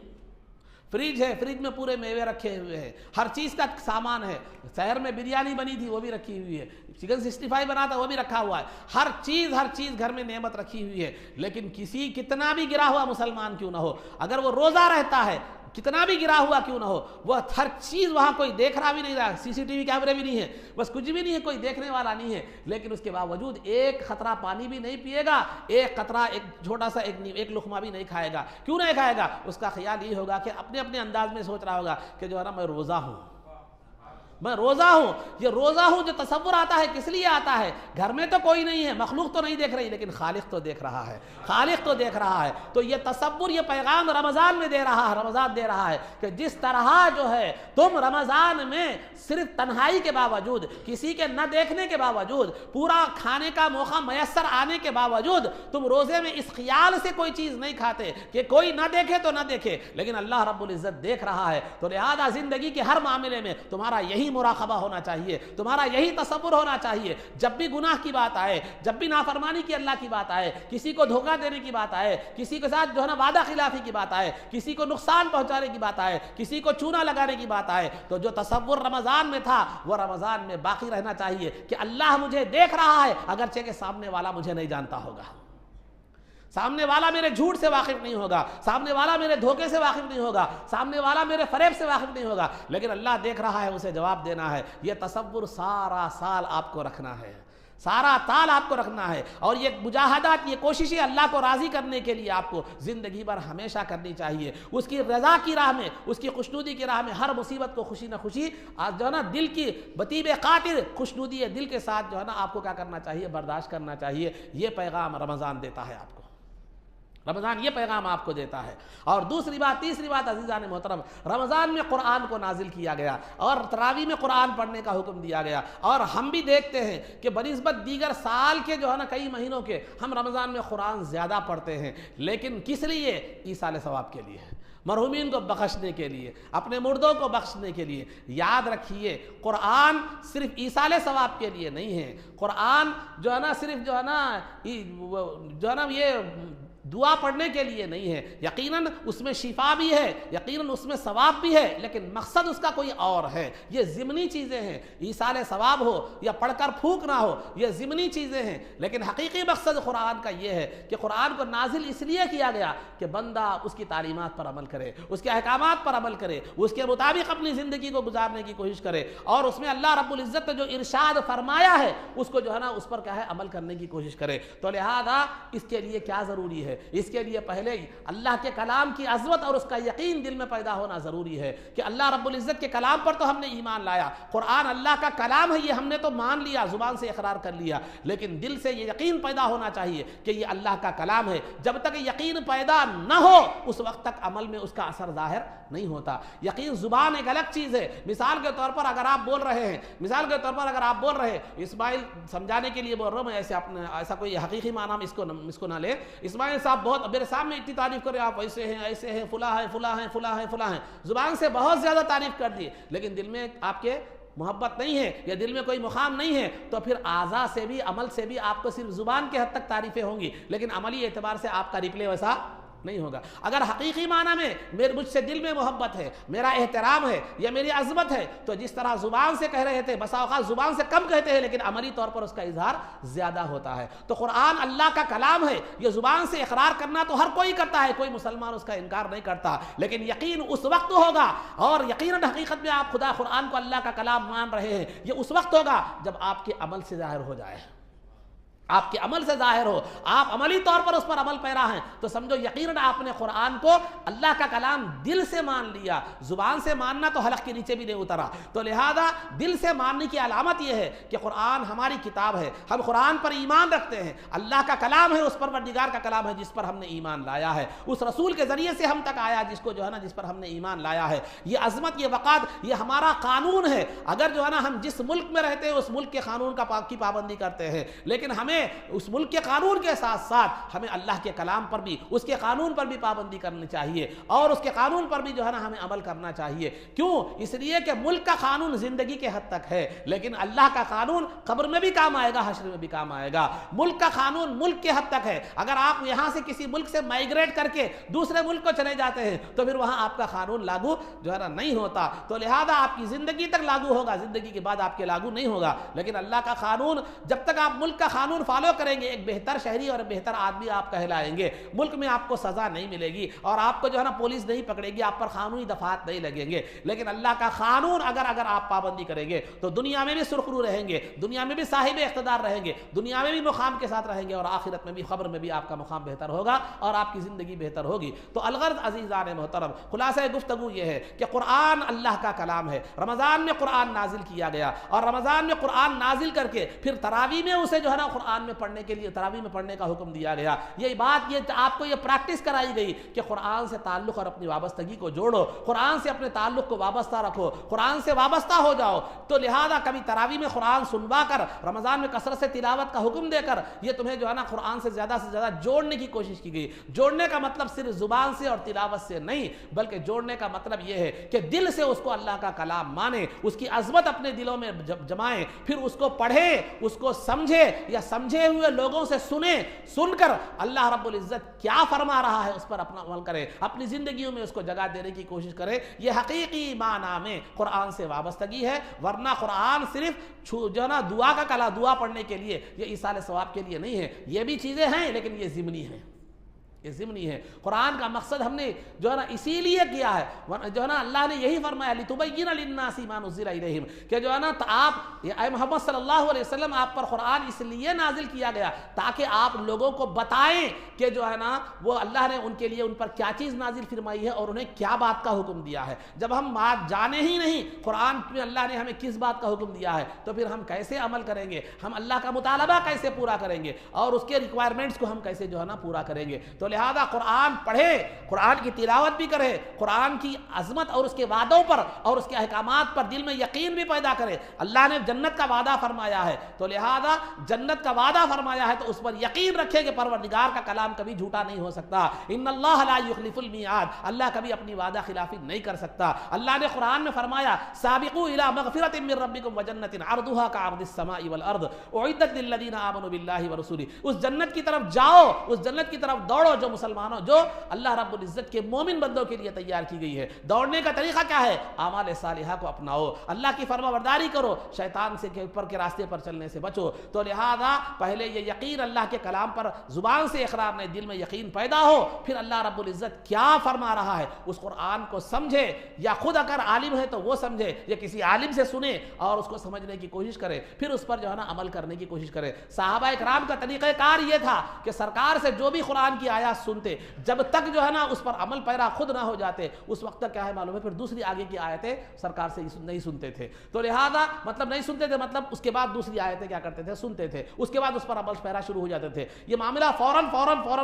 فریج ہے، فریج میں پورے میوے رکھے ہوئے ہیں، ہر چیز کا سامان ہے، شہر میں بریانی بنی تھی وہ بھی رکھی ہوئی ہے، چکن 65 بنا تھا وہ بھی رکھا ہوا ہے، ہر چیز گھر میں نعمت رکھی ہوئی ہے، لیکن کسی کتنا بھی گرا ہوا مسلمان کیوں نہ ہو، اگر وہ روزہ رہتا ہے، کتنا بھی گرا ہوا کیوں نہ ہو، وہ ہر چیز وہاں کوئی دیکھ رہا بھی نہیں رہا، CCTV کیمرے بھی نہیں ہے، بس کچھ بھی نہیں ہے، کوئی دیکھنے والا نہیں ہے، لیکن اس کے باوجود ایک قطرہ پانی بھی نہیں پیے گا، ایک قطرہ، ایک چھوٹا سا ایک لقمہ بھی نہیں کھائے گا۔ کیوں نہیں کھائے گا؟ اس کا خیال یہ ہوگا کہ اپنے اپنے انداز میں سوچ رہا ہوگا کہ جو ہے نا میں روزہ ہوں، میں روزہ ہوں۔ یہ روزہ ہوں جو تصور آتا ہے کس لیے آتا ہے؟ گھر میں تو کوئی نہیں ہے، مخلوق تو نہیں دیکھ رہی، لیکن خالق تو دیکھ رہا ہے، خالق تو دیکھ رہا ہے۔ تو یہ تصور، یہ پیغام رمضان میں دے رہا ہے، رمضان دے رہا ہے کہ جس طرح جو ہے تم رمضان میں صرف تنہائی کے باوجود، کسی کے نہ دیکھنے کے باوجود، پورا کھانے کا موقع میسر آنے کے باوجود، تم روزے میں اس خیال سے کوئی چیز نہیں کھاتے کہ کوئی نہ دیکھے تو نہ دیکھے، لیکن اللہ رب العزت دیکھ رہا ہے۔ تو لہذا زندگی کے ہر معاملے میں تمہارا یہی مراقبہ ہونا چاہیے، تمہارا یہی تصور ہونا چاہیے۔ جب بھی گناہ کی بات آئے، جب بھی نافرمانی کی اللہ کی بات آئے، کسی کو دھوکہ دینے کی بات آئے، کسی کے ساتھ جو ہے نا وعدہ خلافی کی بات آئے، کسی کو نقصان پہنچانے کی بات آئے، کسی کو چونا لگانے کی بات آئے، تو جو تصور رمضان میں تھا وہ رمضان میں باقی رہنا چاہیے کہ اللہ مجھے دیکھ رہا ہے، اگرچہ کہ سامنے والا مجھے نہیں جانتا ہوگا، سامنے والا میرے جھوٹ سے واقف نہیں ہوگا، سامنے والا میرے دھوکے سے واقف نہیں ہوگا، سامنے والا میرے فریب سے واقف نہیں ہوگا، لیکن اللہ دیکھ رہا ہے، اسے جواب دینا ہے۔ یہ تصور سارا سال آپ کو رکھنا ہے، سارا تال آپ کو رکھنا ہے، اور یہ مجاہدات، یہ کوششیں اللہ کو راضی کرنے کے لیے آپ کو زندگی بھر ہمیشہ کرنی چاہیے۔ اس کی رضا کی راہ میں، اس کی خوشنودی کی راہ میں ہر مصیبت کو خوشی نہ خوشی جو ہے نا دل کی بطیب خاطر، خوشنودی دل کے ساتھ جو ہے نا آپ کو کیا کرنا چاہیے، برداشت کرنا چاہیے۔ یہ پیغام رمضان دیتا ہے آپ کو، رمضان یہ پیغام آپ کو دیتا ہے۔ اور دوسری بات، تیسری بات عزیزان محترم، رمضان میں قرآن کو نازل کیا گیا اور تراویح میں قرآن پڑھنے کا حکم دیا گیا، اور ہم بھی دیکھتے ہیں کہ بنسبت دیگر سال کے جو ہے نا کئی مہینوں کے، ہم رمضان میں قرآن زیادہ پڑھتے ہیں، لیکن کس لیے؟ ایصال ثواب کے لیے، مرحومین کو بخشنے کے لیے، اپنے مردوں کو بخشنے کے لیے۔ یاد رکھیے، قرآن صرف ایصال ثواب کے لیے نہیں ہے، قرآن جو ہے نا صرف جو ہے نا یہ دعا پڑھنے کے لیے نہیں ہے. یقیناً اس میں شفا بھی ہے, یقیناً اس میں ثواب بھی ہے, لیکن مقصد اس کا کوئی اور ہے. یہ ضمنی چیزیں ہیں. ایصال ثواب ہو یا پڑھ کر پھونکنا ہو, یہ ضمنی چیزیں ہیں. لیکن حقیقی مقصد قرآن کا یہ ہے کہ قرآن کو نازل اس لیے کیا گیا کہ بندہ اس کی تعلیمات پر عمل کرے, اس کے احکامات پر عمل کرے, اس کے مطابق اپنی زندگی کو گزارنے کی کوشش کرے, اور اس میں اللہ رب العزت نے جو ارشاد فرمایا ہے اس کو جو ہے نا اس پر کیا ہے عمل کرنے کی کوشش کرے. تو لہذا اس کے لیے کیا ضروری ہے؟ اس کے لیے پہلے اللہ کے کلام کی عظمت اور اس کا یقین دل میں پیدا ہونا ضروری ہے کہ اللہ رب العزت کے کلام پر تو ہم نے ایمان لایا, قرآن اللہ کا کلام ہے, یہ ہم نے تو مان لیا, زبان سے اقرار کر لیا, لیکن دل سے یہ یقین پیدا ہونا چاہیے کہ یہ اللہ کا کلام ہے. جب تک یقین پیدا نہ ہو اس وقت تک عمل میں اس کا اثر ظاہر نہیں ہوتا. یقین زبان ایک الگ چیز ہے. مثال کے طور پر اگر آپ بول رہے ہیں, اسماعیل سمجھانے کے لیے بول رہا ہوں میں, ایسا کوئی حقیقی معنی اس کو نہ لے. اسماعیل صاحب بہت میرے سامنے اتنی تعریف کرے, آپ ایسے ہیں, فلاں ہیں, زبان سے بہت زیادہ تعریف کر دی, لیکن دل میں آپ کے محبت نہیں ہے یا دل میں کوئی مقام نہیں ہے, تو پھر اعضاء سے بھی عمل سے بھی آپ کو صرف زبان کے حد تک تعریفیں ہوں گی, لیکن عملی اعتبار سے آپ کا ریپلے ویسا نہیں ہوگا. اگر حقیقی معنی میں مجھ سے دل میں محبت ہے, میرا احترام ہے یا میری عظمت ہے, تو جس طرح زبان سے کہہ رہے تھے, بسا اوقات زبان سے کم کہتے ہیں لیکن عملی طور پر اس کا اظہار زیادہ ہوتا ہے. تو قرآن اللہ کا کلام ہے, یہ زبان سے اقرار کرنا تو ہر کوئی کرتا ہے, کوئی مسلمان اس کا انکار نہیں کرتا, لیکن یقین اس وقت ہوگا, اور یقیناً حقیقت میں آپ خدا قرآن کو اللہ کا کلام مان رہے ہیں, یہ اس وقت ہوگا جب آپ کے عمل سے ظاہر ہو جائے, آپ کے عمل سے ظاہر ہو, آپ عملی طور پر اس پر عمل پیرا ہیں, تو سمجھو یقیناً آپ نے قرآن کو اللہ کا کلام دل سے مان لیا. زبان سے ماننا تو حلق کے نیچے بھی نہیں اترا. تو لہذا دل سے ماننے کی علامت یہ ہے کہ قرآن ہماری کتاب ہے, ہم قرآن پر ایمان رکھتے ہیں, اللہ کا کلام ہے, اس پروردگار کا کلام ہے جس پر ہم نے ایمان لایا ہے, اس رسول کے ذریعے سے ہم تک آیا جس کو جو ہے نا جس پر ہم نے ایمان لایا ہے. یہ عظمت, یہ وقار, یہ ہمارا قانون ہے. اگر جو ہے نا ہم جس ملک میں رہتے ہیں اس ملک کے قانون کی پابندی کرتے ہیں, لیکن ہمیں اس ملک کے قانون کے ساتھ ساتھ ہمیں اللہ کے کلام پر بھی, اس کے قانون پر بھی پابندی کرنی چاہیے, اور اس کے قانون پر بھی جو ہے نا ہمیں عمل کرنا چاہیے. کیوں؟ اس لیے کہ ملک کا قانون زندگی کے حد تک ہے, لیکن اللہ کا قانون قبر میں بھی کام آئے گا, حشر میں بھی کام آئے گا. ملک کا قانون ملک کے حد تک ہے. اگر آپ یہاں سے کسی ملک سے مائگریٹ کر کے دوسرے ملک کو چلے جاتے ہیں تو پھر وہاں آپ کا قانون لاگو جو ہے نا نہیں ہوتا. تو لہذا آپ کی زندگی تک لاگو ہوگا, زندگی کے بعد آپ کے لاگو نہیں ہوگا. لیکن اللہ کا قانون, جب تک آپ ملک کا قانون فالو کریں گے, ایک بہتر شہری اور بہتر آدمی آپ کہلائیں گے. ملک میں آپ کو سزا نہیں ملے گی اور آپ کو جو ہے نا پولیس نہیں پکڑے گی, آپ پر قانونی دفعات نہیں لگیں گے. لیکن اللہ کا قانون اگر آپ پابندی کریں گے تو دنیا میں بھی سرخرو رہیں گے, دنیا میں بھی صاحب اقتدار رہیں گے, دنیا میں بھی مقام کے ساتھ رہیں گے, اور آخرت میں بھی, خبر میں بھی آپ کا مقام بہتر ہوگا اور آپ کی زندگی بہتر ہوگی. تو الغرض عزیزان محترم, خلاصہ گفتگو یہ ہے کہ قرآن اللہ کا کلام ہے. رمضان میں قرآن نازل کیا گیا, اور رمضان میں قرآن نازل کر کے پھر تراویح میں اسے جو ہے نا قرآن میں پڑھنے کے لیے, تراویح میں پڑھنے کا حکم دیا گیا. یہ بات, یہ آپ کو یہ پریکٹس کرائی گئی کہ قرآن سے تعلق اور اپنی وابستگی کو جوڑو, قرآن سے اپنے تعلق کو وابستہ رکھو, قرآن سے وابستہ ہو جاؤ. تو لہذا کبھی تراویح میں قرآن سنوا کر, رمضان میں کثرت سے تلاوت کا حکم دے کر یہ تمہیں جو ہے نا قرآن سے زیادہ جوڑنے کی کوشش کی گئی. جوڑنے کا مطلب صرف زبان سے اور تلاوت سے نہیں, بلکہ جوڑنے کا مطلب یہ ہے کہ دل سے اس کو اللہ کا کلام مانے, اس کی عظمت اپنے دلوں میں جمائیں, پھر اس کو پڑھے, اس کو سمجھے یا سمجھے ہوئے لوگوں سے سنے, سن کر اللہ رب العزت کیا فرما رہا ہے اس پر اپنا عمل کرے, اپنی زندگیوں میں اس کو جگہ دینے کی کوشش کرے. یہ حقیقی معنی میں قرآن سے وابستگی ہے. ورنہ قرآن صرف جو ہے نا دعا کا کلام, دعا پڑھنے کے لیے, یہ ایصال ثواب کے لیے نہیں ہے. یہ بھی چیزیں ہیں لیکن یہ ضمنی ہیں, یہ ضمنی ہے. قرآن کا مقصد ہم نے جو ہے نا اسی لیے کیا ہے, جو ہے نا اللہ نے یہی فرمایا لِتُبَيِّنَ لِلنَّاسِ مَا نُزِّلَ إِلَيْهِمْ, کہ جو ہے نا آپ اے محمد صلی اللہ علیہ وسلم, آپ پر قرآن اس لیے نازل کیا گیا تاکہ آپ لوگوں کو بتائیں کہ جو ہے نا وہ اللہ نے ان کے لیے, ان پر کیا چیز نازل فرمائی ہے اور انہیں کیا بات کا حکم دیا ہے. جب ہم بات جانے ہی نہیں قرآن میں اللہ نے ہمیں کس بات کا حکم دیا ہے, تو پھر ہم کیسے عمل کریں گے, ہم اللہ کا مطالبہ کیسے پورا کریں گے, اور اس کے ریکوائرمنٹس کو ہم کیسے جو ہے نا پورا کریں گے. تو لہذا قرآن پڑھے, قرآن کی تلاوت بھی کرے, قرآن کی عظمت اور اس کے وعدوں پر اور اس کے احکامات پر دل میں یقین بھی پیدا کرے. اللہ نے جنت کا وعدہ فرمایا ہے, تو لہذا جنت کا وعدہ فرمایا ہے تو اس پر یقین رکھے کہ پروردگار کا کلام کبھی جھوٹا نہیں ہو سکتا. ان اللہ لا یخلف المیعاد, اللہ کبھی اپنی وعدہ خلافی نہیں کر سکتا. اللہ نے قرآن میں فرمایا سابقوا الی مغفرۃ من ربکم وجنۃ عرضها كعرض السماء والارض اعدت للذین آمنوا باللہ ورسولہ. اس جنت کی طرف جاؤ, اس جنت کی طرف دوڑو جو مسلمانوں جو اللہ رب العزت کے مومن بندوں کے لیے تیار کی گئی ہے۔ دوڑنے کا طریقہ کیا ہے؟ اعمال صالحہ کو اپناؤ، اللہ کی فرما برداری کرو، شیطان سے کے اوپر کے راستے پر چلنے سے بچو۔ تو لہذا پہلے یہ یقین اللہ کے کلام پر زبان سے اقرار نہیں، دل میں یقین پیدا ہو، پھر اللہ رب العزت کیا فرما رہا ہے اس قرآن کو سمجھے، یا خود اگر عالم ہے تو وہ سمجھے، یا کسی عالم سے سنے اور اس کو سمجھنے کی کوشش کرے، پھر اس پر جو ہے نا عمل کرنے کی کوشش کرے۔ صحابہ اکرام کا طریقہ کار یہ تھا کہ سرکار سے جو بھی قرآن کی آیات سنتے، جب تک جو ہے نا اس پر عمل پیرا خود نہ ہو جاتے، اس وقت تک کیا ہے معلوم ہے پھر دوسری آگے کی آیتیں سرکار سے نہیں سنتے تھے۔ تو لہذا مطلب نہیں سنتے تھے، مطلب اس کے بعد دوسری آیتیں کیا کرتے تھے؟ سنتے تھے، اس کے بعد اس پر عمل پیرا شروع ہو جاتے تھے۔ یہ معاملہ فوراً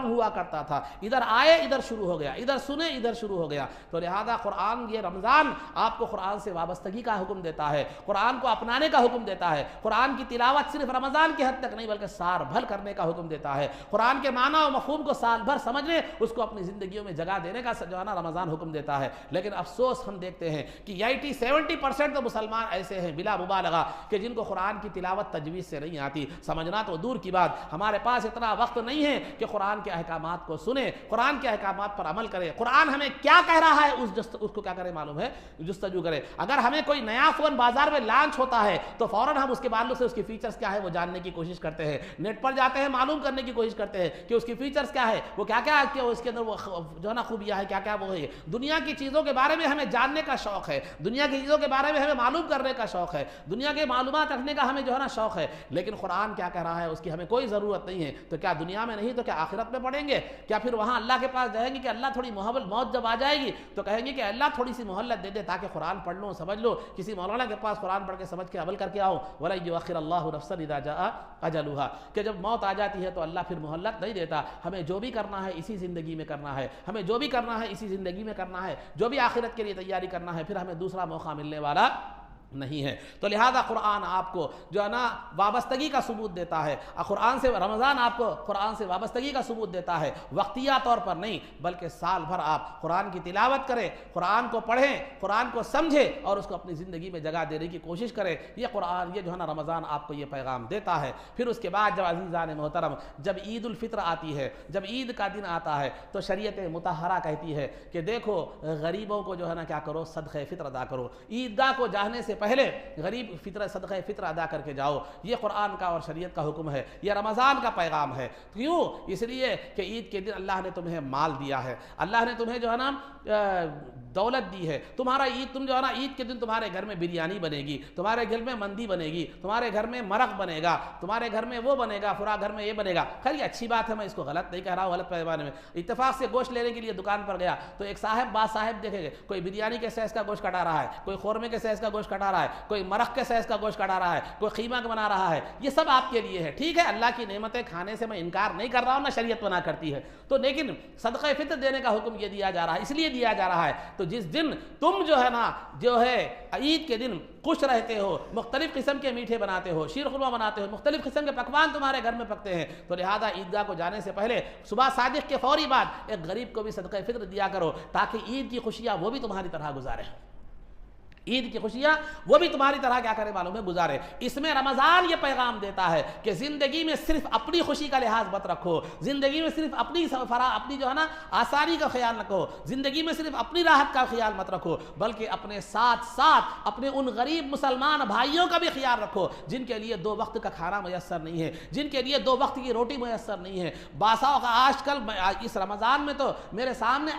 ہوا کرتا تھا، ادھر آئے ادھر شروع ہو گیا، ادھر سنے ادھر شروع ہو گیا۔ تو لہذا قرآن، یہ رمضان آپ کو قرآن سے وابستگی کا حکم دیتا ہے، قرآن کو اپنانے کا حکم دیتا ہے، قرآن کی تلاوت صرف رمضان کی حد تک نہیں بلکہ سال بھر کرنے کا حکم دیتا ہے، قرآن کے معنی و مفہوم کو سال بھر سمجھنے، اس کو اپنی زندگیوں میں جگہ دینے کا جو ہے نا رمضان حکم دیتا ہے۔ لیکن افسوس ہم دیکھتے ہیں کہ 70% تو مسلمان ایسے ہیں بلا مبالغہ کہ جن کو قرآن کی تلاوت تجوید سے نہیں آتی، سمجھنا تو دور کی بات، ہمارے پاس اتنا وقت نہیں ہے کہ قرآن کے احکامات کو سنیں، قرآن کے احکامات پر عمل کرے، قرآن ہمیں کیا کہہ رہا ہے اس کو کیا کرے معلوم ہے، جستجو کرے۔ اگر ہمیں کوئی نیا فون بازار میں لانچ ہوتا ہے تو فوراً ہم اس کے تعلق سے اس کی فیچرز کیا ہے وہ جاننے کی کوشش کرتے ہیں، نیٹ پر جاتے ہیں، معلوم کرنے کی کوشش کرتے ہیں کہ اس کی فیچرز کیا ہے، وہ کیا کیا ہے، اس کے اندر وہ جو ہے نا خوبیاں ہے، کیا کیا وہ ہے۔ دنیا کی چیزوں کے بارے میں ہمیں جاننے کا شوق ہے، دنیا کی چیزوں کے بارے میں ہمیں معلوم کرنے کا شوق ہے، دنیا کے معلومات رکھنے کا ہمیں جو ہے نا شوق ہے، لیکن قرآن کیا کہہ رہا ہے اس کی ہمیں کوئی ضرورت نہیں ہے۔ تو کیا دنیا میں نہیں تو کیا آخرت میں پڑھیں گے؟ کیا پھر وہاں اللہ کے پاس جائیں گے کہ اللہ تھوڑی موت جب آ جائے گی تو کہیں گے کہ اللہ تھوڑی سی مہلت دے دے تاکہ قرآن پڑھ لوں، سمجھ لو، کسی مولانا کے پاس قرآن پڑھ کے سمجھ کے عمل کر کے آؤ؟ وَلَن يُؤَخِّرَ اللَّهُ نَفْسًا إِذَا جَاءَ أَجَلُهَا، کہ جب موت آ جاتی ہے تو اللہ پھر مہلت نہیں دیتا، ہمیں جو بھی کرنا ہے اسی زندگی میں کرنا ہے، ہمیں جو بھی کرنا ہے اسی زندگی میں کرنا ہے، جو بھی آخرت کے لیے تیاری کرنا ہے، پھر ہمیں دوسرا موقع ملنے والا نہیں ہے۔ تو لہذا قرآن آپ کو جو ہے نا وابستگی کا ثبوت دیتا ہے، قرآن سے رمضان آپ کو قرآن سے وابستگی کا ثبوت دیتا ہے، وقتیہ طور پر نہیں بلکہ سال بھر آپ قرآن کی تلاوت کریں، قرآن کو پڑھیں، قرآن کو سمجھیں اور اس کو اپنی زندگی میں جگہ دینے کی کوشش کریں۔ یہ قرآن، یہ جو ہے نا رمضان آپ کو یہ پیغام دیتا ہے۔ پھر اس کے بعد جب عزیزان محترم جب عید الفطر آتی ہے، جب عید کا دن آتا ہے تو شریعت مطہرہ کہتی ہے کہ دیکھو غریبوں کو جو ہے نا کیا کرو، صدقہ فطر ادا کرو، عیدگاہ کو جانے سے پہلے غریب فطر صدقہ فطر ادا کر کے جاؤ۔ یہ قرآن کا اور شریعت کا حکم ہے، یہ رمضان کا پیغام ہے۔ کیوں؟ اس لیے کہ عید کے دن اللہ نے تمہیں مال دیا ہے، اللہ نے تمہیں جو ہے نا دولت دی ہے، تمہارا عید، تم جو ہے نا عید کے دن تمہارے گھر میں بریانی بنے گی، تمہارے گھر میں مندی بنے گی، تمہارے گھر میں مرق بنے گا، تمہارے گھر میں وہ بنے گا، فرا گھر میں یہ بنے گا۔ خیر یہ اچھی بات ہے، میں اس کو غلط نہیں کہہ رہا ہوں، غلط پیمانے میں۔ اتفاق سے گوشت لینے کے لیے دکان پر گیا تو ایک صاحب دیکھیں گے، کوئی بریانی کے سائز کا گوشت کٹا رہا ہے، کوئی قورمے کے سائز کا گوشت کٹا رہا ہے، کوئی مرق کے سائز کا گوشت کٹا رہا ہے، کوئی قیمہ بنا رہا ہے۔ یہ سب آپ کے لیے ہے، ٹھیک ہے، اللہ کی نعمتیں کھانے سے میں انکار نہیں کر رہا ہوں، نہ شریعت منع کرتی ہے، تو لیکن صدقہ فطر دینے کا حکم یہ دیا جا رہا ہے، اس لیے دیا جا رہا ہے۔ تو جس دن تم جو ہے نا جو ہے عید کے دن خوش رہتے ہو، مختلف قسم کے میٹھے بناتے ہو، شیر خرما بناتے ہو، مختلف قسم کے پکوان تمہارے گھر میں پکتے ہیں، تو لہذا عیدگاہ کو جانے سے پہلے صبح صادق کے فوری بعد ایک غریب کو بھی صدقہ فطر دیا کرو تاکہ عید کی خوشیاں وہ بھی تمہاری طرح گزارے، عید کی خوشیاں وہ بھی تمہاری طرح کیا کرے معلوم ہے گزارے۔ اس میں رمضان یہ پیغام دیتا ہے کہ زندگی میں صرف اپنی خوشی کا لحاظ مت رکھو، زندگی میں صرف اپنی جو ہے نا آسانی کا خیال رکھو، زندگی میں صرف اپنی راحت کا خیال مت رکھو، بلکہ اپنے ساتھ ساتھ اپنے ان غریب مسلمان بھائیوں کا بھی خیال رکھو جن کے لیے 2 وقت کا کھانا میسر نہیں ہے، جن کے لیے 2 وقت کی روٹی میسر نہیں ہے۔ باسا کا آج کل اس رمضان میں تو میرے سامنے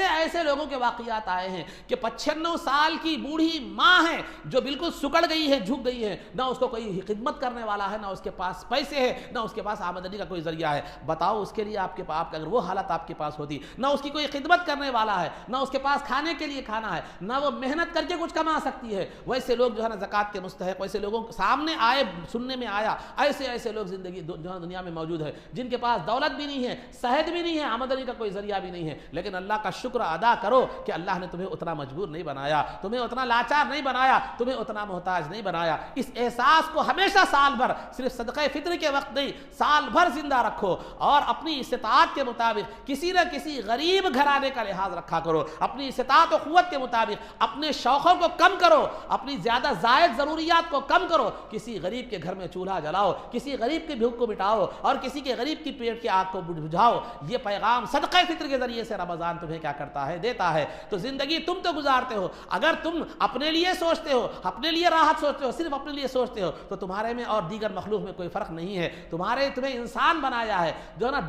ایسے لوگوں کے واقعات آئے ہیں کہ 95 سال کی بوڑھی ماں ہے جو بالکل سکڑ گئی ہے، جھک گئی ہے، نہ اس کو کوئی خدمت کرنے والا ہے، نہ اس کے پاس پیسے ہے، نہ اس کے پاس آمدنی کا کوئی ذریعہ ہے۔ بتاؤ اس کے لیے آپ اگر وہ حالت آپ کے پاس ہوتی، نہ اس کی کوئی خدمت کرنے والا ہے، نہ اس کے پاس کھانے کے لیے کھانا ہے، نہ وہ محنت کر کے کچھ کما سکتی ہے، ویسے لوگ جو ہے نا زکوٰۃ کے مستحق، ویسے لوگوں سامنے آئے، سننے میں آیا ایسے لوگ زندگی دنیا میں موجود ہے جن کے پاس دولت بھی نہیں ہے، صحت بھی نہیں ہے، آمدنی کا کوئی ذریعہ بھی نہیں ہے، لیکن اللہ کا شکر ادا کرو کہ اللہ نے تمہیں اتنا مجبور نہیں بنایا، تمہیں اتنا لاچار لاچار نہیں بنایا، تمہیں اتنا محتاج نہیں بنایا۔ اس احساس کو ہمیشہ سال بھر، صرف صدقہ فطر کے وقت نہیں، سال بھر زندہ رکھو، اور اپنی استطاعت کے مطابق کسی نہ کسی غریب گھرانے کا لحاظ رکھا کرو، اپنی استطاعت و قوت کے مطابق اپنے شوقوں کو کم کرو، اپنی زیادہ زائد ضروریات کو کم کرو، کسی غریب کے گھر میں چولہا جلاؤ، کسی غریب کی بھوک کو مٹاؤ، اور کسی کے غریب کی پیٹ کی آگ کو بجھاؤ۔ یہ پیغام صدقہ فطر کے ذریعے سے رمضان تمہیں کیا کرتا ہے؟ دیتا ہے۔ تو زندگی تم تو گزارتے ہو، اگر تم اپنے لیے سوچتے ہو، اپنے لیے راحت سوچتے ہو، صرف اپنے لیے سوچتے ہو، تو تمہارے میں اور دیگر مخلوق میں کوئی فرق نہیں ہے۔ تمہیں انسان بنایا ہے، جو ہے نا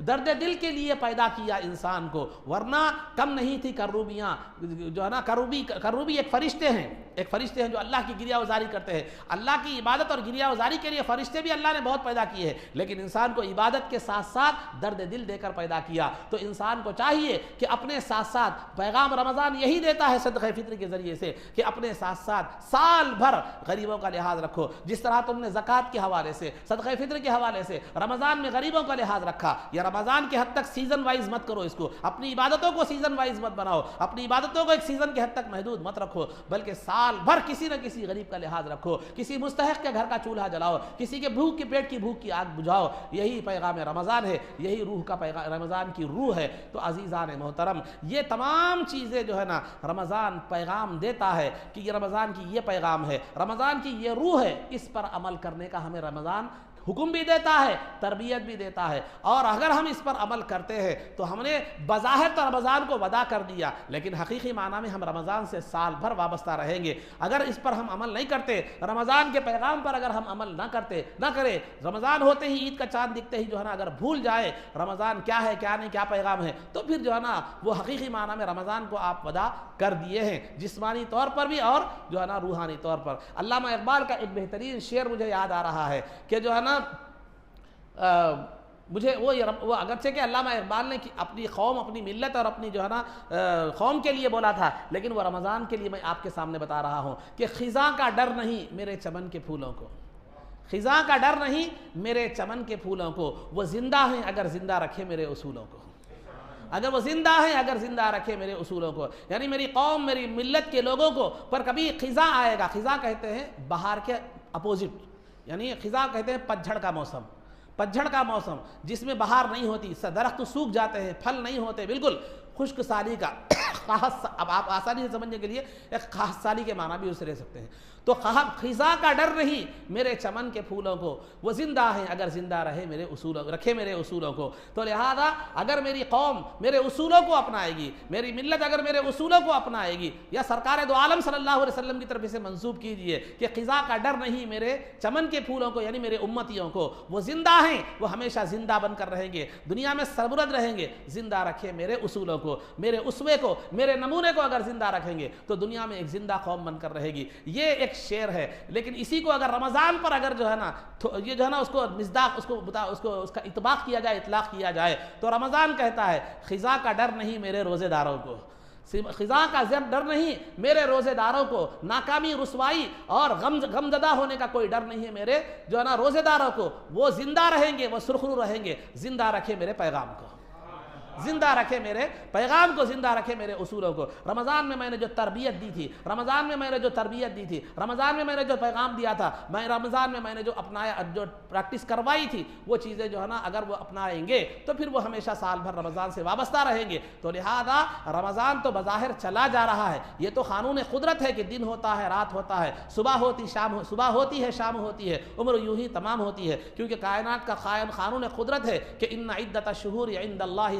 درد دل کے لیے پیدا کیا انسان کو، ورنہ کم نہیں تھی کروبیاں، جو ہے نا کروبی ایک فرشتے ہیں جو اللہ کی گریہ وزاری کرتے ہیں۔ اللہ کی عبادت اور گریہ وزاری کے لیے فرشتے بھی اللہ نے بہت پیدا کیے ہیں، لیکن انسان کو عبادت کے ساتھ ساتھ درد دل دے کر پیدا کیا۔ تو انسان کو چاہیے کہ اپنے ساتھ ساتھ، پیغام رمضان یہی دیتا ہے صدقہ فطر کے ذریعے سے، کہ اپنے ساتھ ساتھ سال بھر غریبوں کا لحاظ رکھو۔ جس طرح تم نے زکوٰۃ کے حوالے سے، صدقہ فطر کے حوالے سے رمضان میں غریبوں کا لحاظ رکھا، یا رمضان کے حد تک سیزن وائز مت کرو اس کو، اپنی عبادتوں کو سیزن وائز مت بناؤ، اپنی عبادتوں کو ایک سیزن کے حد تک محدود مت رکھو، بلکہ سال بھر کسی نہ کسی غریب کا لحاظ رکھو، کسی مستحق کے گھر کا چولہا جلاؤ، کسی کے پیٹ کی بھوک کی آگ بجھاؤ۔ یہی پیغام رمضان ہے، یہی روح کا پیغام، رمضان کی روح ہے۔ تو عزیزان محترم، یہ تمام چیزیں جو ہے نا رمضان پیغام دیتا ہے کہ یہ رمضان کی یہ پیغام ہے، رمضان کی یہ روح ہے، اس پر عمل کرنے کا ہمیں رمضان حکم بھی دیتا ہے، تربیت بھی دیتا ہے۔ اور اگر ہم اس پر عمل کرتے ہیں تو ہم نے بظاہر تو رمضان کو ودا کر دیا، لیکن حقیقی معنی میں ہم رمضان سے سال بھر وابستہ رہیں گے۔ اگر اس پر ہم عمل نہیں کرتے، رمضان کے پیغام پر اگر ہم عمل نہ کریں، رمضان ہوتے ہی، عید کا چاند دکھتے ہی جو ہے نا اگر بھول جائے رمضان کیا ہے، کیا نہیں، کیا پیغام ہے، تو پھر جو ہے نا وہ حقیقی معنی میں رمضان کو آپ ودا کر دیے ہیں، جسمانی طور پر بھی اور جو ہے نا روحانی طور پر۔ علامہ اقبال کا ایک بہترین شعر مجھے یاد آ رہا ہے کہ جو ہے نا مجھے وہ اگرچہ کہ علامہ اقبال نے اپنی قوم، اپنی ملت اور اپنی جو ہے نا قوم کے لیے بولا تھا، لیکن وہ رمضان کے لیے میں آپ کے سامنے بتا رہا ہوں کہ خزاں کا ڈر نہیں میرے چمن کے پھولوں کو، خزاں کا ڈر نہیں میرے چمن کے پھولوں کو، وہ زندہ ہیں اگر زندہ رکھے میرے اصولوں کو، اگر وہ زندہ ہیں، اگر زندہ رکھے میرے اصولوں کو، یعنی میری قوم، میری ملت کے لوگوں کو پر کبھی خزاں آئے گا۔ خزاں کہتے ہیں بہار کے اپوزٹ، یعنی خزاں کہتے ہیں پتجھڑ کا موسم، پتجھڑ کا موسم جس میں بہار نہیں ہوتی، درخت سوکھ جاتے ہیں، پھل نہیں ہوتے، بالکل خشک سالی کا اب آپ آسانی سے سمجھنے کے لیے ایک خاص سالی کے معنی بھی اسے لے سکتے ہیں۔ تو خزاں کا ڈر نہیں میرے چمن کے پھولوں کو، وہ زندہ ہیں اگر زندہ رہے میرے اصولوں، رکھے میرے اصولوں کو۔ تو لہذا اگر میری قوم میرے اصولوں کو اپنائے گی، میری ملت اگر میرے اصولوں کو اپنائے گی، یا سرکار دو عالم صلی اللہ علیہ وسلم کی طرف سے منسوب کیجئے کہ خزاں کا ڈر نہیں میرے چمن کے پھولوں کو، یعنی میرے امتیوں کو، وہ زندہ ہیں، وہ ہمیشہ زندہ بن کر رہیں گے، دنیا میں سربلند رہیں گے۔ زندہ رکھے میرے اصولوں کو، میرے اسوے کو، میرے نمونے کو اگر زندہ رکھیں گے تو دنیا میں ایک زندہ قوم بن کر رہے گی۔ یہ ایک شعر ہے، لیکن اسی کو اگر رمضان پر اگر جو ہے نا یہ جو ہے نا اس کو مصداق، اس کا اطباق کیا جائے، اطلاق کیا جائے، تو رمضان کہتا ہے خزاں کا ڈر نہیں میرے روزے داروں کو، خزاں کا ڈر نہیں میرے روزے داروں کو، ناکامی، رسوائی اور غمزدہ ہونے کا کوئی ڈر نہیں ہے میرے جو ہے نا روزے داروں کو، وہ زندہ رہیں گے، وہ سرخرو رہیں گے۔ زندہ رکھے میرے پیغام کو، زندہ رکھے میرے پیغام کو، زندہ رکھے میرے اصولوں کو۔ رمضان میں میں نے جو تربیت دی تھی، رمضان میں میں نے جو تربیت دی تھی، رمضان میں میں نے جو پیغام دیا تھا، رمضان میں میں نے جو اپنایا، جو پریکٹس کروائی تھی، وہ چیزیں جو ہے نا اگر وہ اپنائیں گے تو پھر وہ ہمیشہ سال بھر رمضان سے وابستہ رہیں گے۔ تو لہذا رمضان تو بظاہر چلا جا رہا ہے، یہ تو قانون قدرت ہے کہ دن ہوتا ہے، رات ہوتا ہے، صبح ہوتی ہے، شام ہوتی ہے، عمر یوں ہی تمام ہوتی ہے، کیونکہ کائنات کا قانون قدرت ہے کہ ان عدت الشہور عند اللہ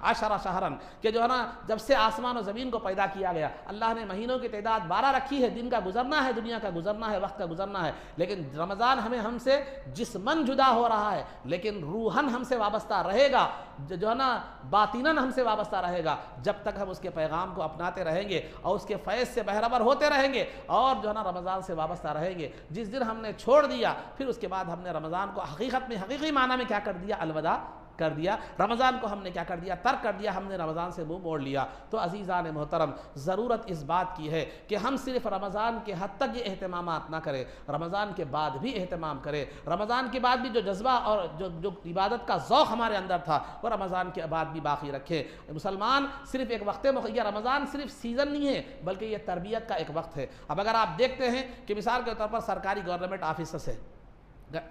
12 شہرن، کہ جو ہے نا جب سے آسمان و زمین کو پیدا کیا گیا اللہ نے مہینوں کی تعداد 12 رکھی ہے، دن کا گزرنا ہے، دنیا کا گزرنا ہے، وقت کا گزرنا ہے، لیکن رمضان ہم سے جسمن جدا ہو رہا ہے، لیکن روحن ہم سے وابستہ رہے گا، جو ہے نا باطنن ہم سے وابستہ رہے گا، جب تک ہم اس کے پیغام کو اپناتے رہیں گے اور اس کے فیض سے بہرہبر ہوتے رہیں گے اور جو ہے نا رمضان سے وابستہ رہیں گے۔ جس دن ہم نے چھوڑ دیا، پھر اس کے بعد ہم نے رمضان کو حقیقت میں، حقیقی معنی میں کیا کر دیا؟ الوداع کر دیا، رمضان کو ہم نے کیا کر دیا؟ ترک کر دیا، ہم نے رمضان سے منہ موڑ لیا۔ تو عزیزان محترم، ضرورت اس بات کی ہے کہ ہم صرف رمضان کے حد تک یہ اہتمامات نہ کریں، رمضان کے بعد بھی اہتمام کریں۔ رمضان کے بعد بھی جو جذبہ اور جو عبادت کا ذوق ہمارے اندر تھا وہ رمضان کے بعد بھی باقی رکھیں۔ مسلمان صرف ایک وقت یہ رمضان صرف سیزن نہیں ہے بلکہ یہ تربیت کا ایک وقت ہے۔ اب اگر آپ دیکھتے ہیں کہ مثال کے طور پر سرکاری گورنمنٹ آفیسرس ہے،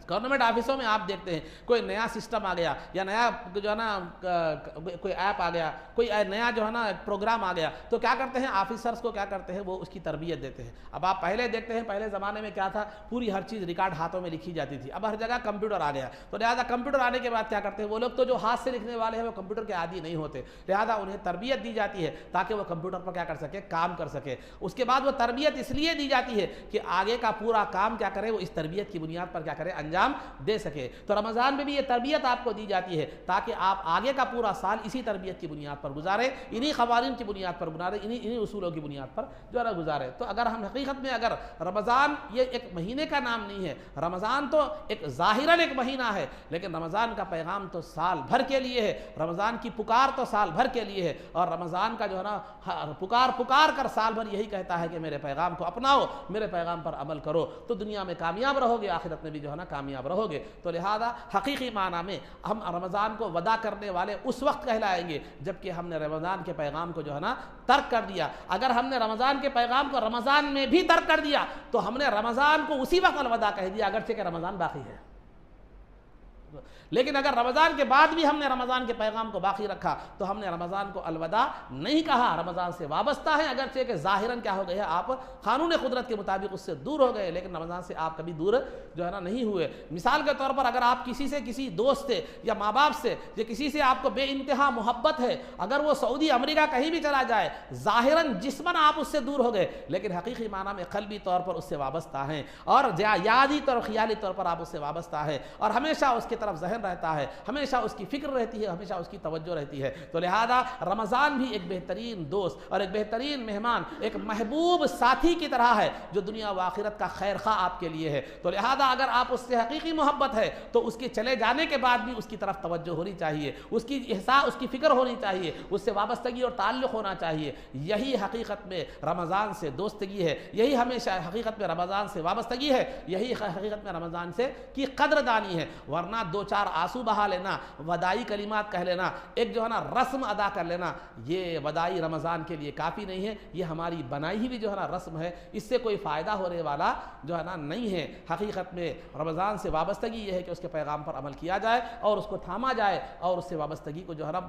گورنمنٹ آفسوں میں آپ دیکھتے ہیں کوئی نیا سسٹم آ گیا یا نیا جو ہے نا کوئی ایپ آ گیا، کوئی نیا جو ہے نا پروگرام آ گیا، تو کیا کرتے ہیں آفیسرز کو؟ کیا کرتے ہیں وہ اس کی تربیت دیتے ہیں۔ اب آپ پہلے دیکھتے ہیں پہلے زمانے میں کیا تھا، پوری ہر چیز ریکارڈ ہاتھوں میں لکھی جاتی تھی، اب ہر جگہ کمپیوٹر آ گیا، تو لہٰذا کمپیوٹر آنے کے بعد کیا کرتے ہیں وہ لوگ تو جو ہاتھ سے لکھنے والے ہیں وہ کمپیوٹر کے عادی نہیں ہوتے، لہٰذا انہیں تربیت دی جاتی ہے تاکہ وہ کمپیوٹر پر کیا کر سکے، کام کر سکے۔ اس کے بعد وہ تربیت اس لیے دی جاتی ہے کہ آگے کا پورا کام کیا کرے، وہ اس تربیت کی بنیاد پر کیا کرے، انجام دے سکے۔ تو رمضان میں بھی یہ تربیت آپ کو دی جاتی ہے تاکہ آپ آگے کا پورا سال اسی تربیت کی بنیاد پر گزارے، انہی قوانین کی بنیاد پر گزارے، انہی اصولوں کی بنیاد پر جو ہے گزارے۔ تو اگر ہم حقیقت میں اگر رمضان یہ ایک مہینے کا نام نہیں ہے، رمضان تو ایک ظاہراً ایک مہینہ ہے لیکن رمضان کا پیغام تو سال بھر کے لیے ہے، رمضان کی پکار تو سال بھر کے لیے ہے، اور رمضان کا جو ہے نا پکار کر سال بھر یہی کہتا ہے کہ میرے پیغام کو اپناؤ، میرے پیغام پر عمل کرو، تو دنیا میں کامیاب رہو گے، آخرت میں بھی جو ہے نا کامیاب رہو گے۔ تو لہذا حقیقی معنی میں ہم رمضان کو وداع کرنے والے اس وقت کہلائیں گے جبکہ ہم نے رمضان کے پیغام کو جو ہے نا ترک کر دیا۔ اگر ہم نے رمضان کے پیغام کو رمضان میں بھی ترک کر دیا تو ہم نے رمضان کو اسی وقت الوداع کہہ دیا، اگرچہ کہ رمضان باقی ہے۔ لیکن اگر رمضان کے بعد بھی ہم نے رمضان کے پیغام کو باقی رکھا تو ہم نے رمضان کو الوداع نہیں کہا، رمضان سے وابستہ ہے، اگرچہ کہ ظاہراً کیا ہو گئے، آپ قانون قدرت کے مطابق اس سے دور ہو گئے لیکن رمضان سے آپ کبھی دور جو ہے نا نہیں ہوئے۔ مثال کے طور پر اگر آپ کسی دوست سے یا ماں باپ سے یا کسی سے آپ کو بے انتہا محبت ہے، اگر وہ سعودی امریکہ کہیں بھی چلا جائے، ظاہراً جسماً آپ اس سے دور ہو گئے لیکن حقیقی معنی میں قلبی طور پر اس سے وابستہ ہیں، اور یادی طور خیالی طور پر آپ اس سے وابستہ ہیں، اور ہمیشہ اس کی طرف ذہن رہتا ہے، ہمیشہ اس کی فکر رہتی ہے، ہمیشہ اس کی توجہ رہتی ہے۔ تو لہذا رمضان بھی ایک بہترین دوست اور ایک بہترین مہمان، ایک محبوب ساتھی کی طرح ہے جو دنیا و آخرت کا خیر خواہ آپ کے لیے ہے۔ تو لہذا اگر آپ اس سے حقیقی محبت ہے تو اس کے چلے جانے کے بعد بھی اس کی طرف توجہ ہونی چاہیے، اس کی احساس، اس کی فکر ہونی چاہیے، اس سے وابستگی اور تعلق ہونا چاہیے۔ یہی حقیقت میں رمضان سے دوستگی ہے، یہی ہمیشہ حقیقت میں رمضان سے وابستگی ہے، یہی حقیقت میں رمضان سے کی قدردانی ہے۔ ورنہ دو چار آنسو بہا لینا، وداعی کلمات کہہ لینا، ایک جو ہے نا رسم ادا کر لینا، یہ وداعی رمضان کے لیے کافی نہیں ہے، یہ ہماری بنائی ہوئی جو ہے نا رسم ہے، اس سے کوئی فائدہ ہونے والا جو ہے نا نہیں ہے۔ حقیقت میں رمضان سے وابستگی یہ ہے کہ اس کے پیغام پر عمل کیا جائے اور اس کو تھاما جائے اور اس سے وابستگی کو جو ہے نا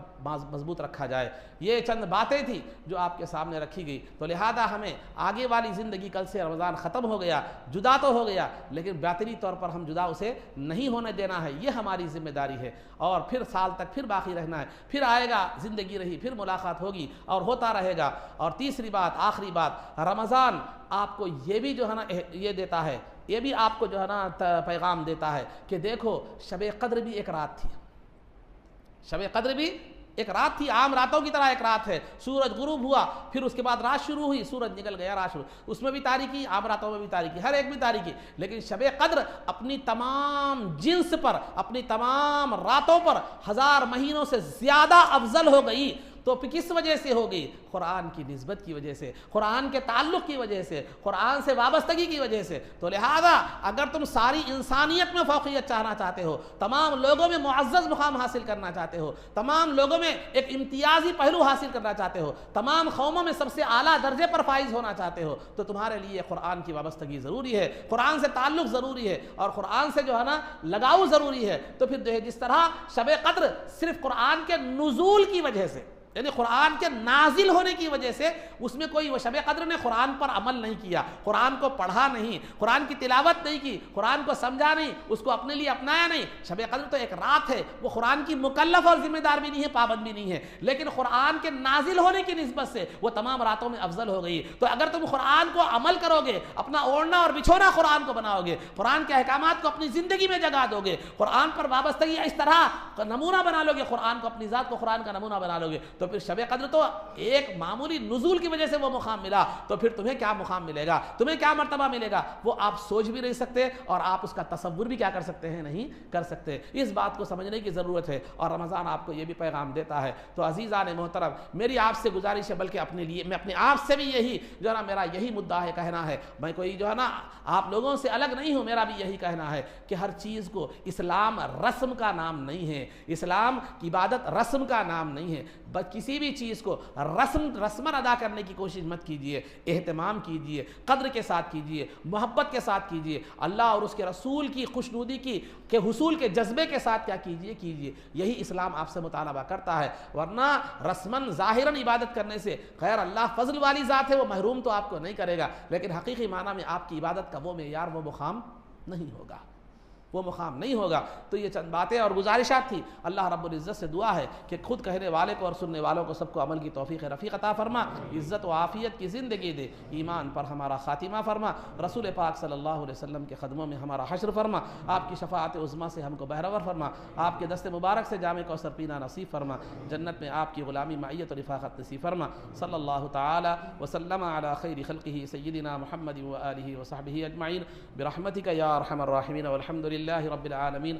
مضبوط رکھا جائے۔ یہ چند باتیں تھیں جو آپ کے سامنے رکھی گئی۔ تو لہذا ہمیں آگے والی زندگی، کل سے رمضان ختم ہو گیا، جدا تو ہو گیا لیکن باطنی طور پر ہم جدا اسے نہیں ہونے دینا ہے، یہ ہماری ذمہ داری ہے، اور پھر سال تک پھر باقی رہنا ہے، پھر آئے گا، زندگی رہی، پھر ملاقات ہوگی اور ہوتا رہے گا۔ اور تیسری بات، آخری بات، رمضان آپ کو یہ بھی جو ہے نا یہ دیتا ہے، یہ بھی آپ کو جو ہے نا پیغام دیتا ہے کہ دیکھو شب قدر بھی ایک رات تھی، شب قدر بھی ایک رات تھی، عام راتوں کی طرح ایک رات ہے۔ سورج غروب ہوا، پھر اس کے بعد رات شروع ہوئی، سورج نکل گیا، رات شروع، اس میں بھی تاریکی، عام راتوں میں بھی تاریکی، ہر ایک بھی تاریکی، لیکن شب قدر اپنی تمام جنس پر، اپنی تمام راتوں پر 1000 مہینوں سے زیادہ افضل ہو گئی۔ تو کس وجہ سے ہو گئی؟ قرآن کی نسبت کی وجہ سے، قرآن کے تعلق کی وجہ سے، قرآن سے وابستگی کی وجہ سے۔ تو لہذا اگر تم ساری انسانیت میں فوقیت چاہنا چاہتے ہو، تمام لوگوں میں معزز مقام حاصل کرنا چاہتے ہو، تمام لوگوں میں ایک امتیازی پہلو حاصل کرنا چاہتے ہو، تمام قوموں میں سب سے اعلیٰ درجے پر فائز ہونا چاہتے ہو، تو تمہارے لیے قرآن کی وابستگی ضروری ہے، قرآن سے تعلق ضروری ہے، اور قرآن سے جو ہے نا لگاؤ ضروری ہے۔ تو پھر جو ہے جس طرح شب قدر صرف قرآن کے نزول کی وجہ سے، یعنی قرآن کے نازل ہونے کی وجہ سے، اس میں کوئی وہ شب قدر نے قرآن پر عمل نہیں کیا، قرآن کو پڑھا نہیں، قرآن کی تلاوت نہیں کی، قرآن کو سمجھا نہیں، اس کو اپنے لیے اپنایا نہیں۔ شب قدر تو ایک رات ہے، وہ قرآن کی مکلف اور ذمہ دار بھی نہیں ہے، پابند بھی نہیں ہے، لیکن قرآن کے نازل ہونے کی نسبت سے وہ تمام راتوں میں افضل ہو گئی۔ تو اگر تم قرآن کو عمل کرو گے، اپنا اوڑھنا اور بچھونا قرآن کو بناؤ گے، قرآن کے احکامات کو اپنی زندگی میں جگا دو گے، قرآن پر وابستگی اس طرح نمونہ بنا لو گے، قرآن کو اپنی ذات کو قرآن کا نمونہ بنا لو گے، تو پھر شب قدر تو ایک معمولی نزول کی وجہ سے وہ مقام ملا، تو پھر تمہیں کیا مقام ملے گا، تمہیں کیا مرتبہ ملے گا، وہ آپ سوچ بھی نہیں سکتے اور آپ اس کا تصور بھی کیا کر سکتے ہیں، نہیں کر سکتے۔ اس بات کو سمجھنے کی ضرورت ہے، اور رمضان آپ کو یہ بھی پیغام دیتا ہے۔ تو عزیزان محترم، میری آپ سے گزارش ہے، بلکہ اپنے لیے میں اپنے آپ سے بھی یہی جو ہے نا میرا یہی مدعا ہے، کہنا ہے، میں کوئی جو ہے نا آپ لوگوں سے الگ نہیں ہوں، میرا بھی یہی کہنا ہے کہ ہر چیز کو اسلام رسم کا نام نہیں ہے، اسلام کی عبادت رسم کا نام نہیں ہے، بس کسی بھی چیز کو رسماً ادا کرنے کی کوشش مت کیجیے، اہتمام کیجیے، قدر کے ساتھ کیجیے، محبت کے ساتھ کیجیے، اللہ اور اس کے رسول کی خوشنودی کے حصول کے جذبے کے ساتھ کیا کیجیے، یہی اسلام آپ سے مطالبہ کرتا ہے۔ ورنہ رسماً ظاہراً عبادت کرنے سے، خیر اللہ فضل والی ذات ہے، وہ محروم تو آپ کو نہیں کرے گا، لیکن حقیقی معنی میں آپ کی عبادت کا وہ معیار، وہ مقام نہیں ہوگا، وہ مقام نہیں ہوگا۔ تو یہ چند باتیں اور گزارشات تھی۔ اللہ رب العزت سے دعا ہے کہ خود کہنے والے کو اور سننے والوں کو سب کو عمل کی توفیق رفیق عطا فرما، عزت و عافیت کی زندگی دے، ایمان پر ہمارا خاتمہ فرما، رسول پاک صلی اللہ علیہ وسلم کے قدموں میں ہمارا حشر فرما، آپ کی شفاعت عظمیٰ سے ہم کو بہرور فرما، آپ کے دست مبارک سے جام کوثر پینا نصیب فرما، جنت میں آپ کی غلامی معیت و رفاقت نصیب فرما۔ صلی اللہ تعالی وسلم علی خیر خلقہ سیدنا محمد و آلہ و صحبہ اجمعین برحمتک یا ارحم الراحمین والحمد للہ رب العالمین۔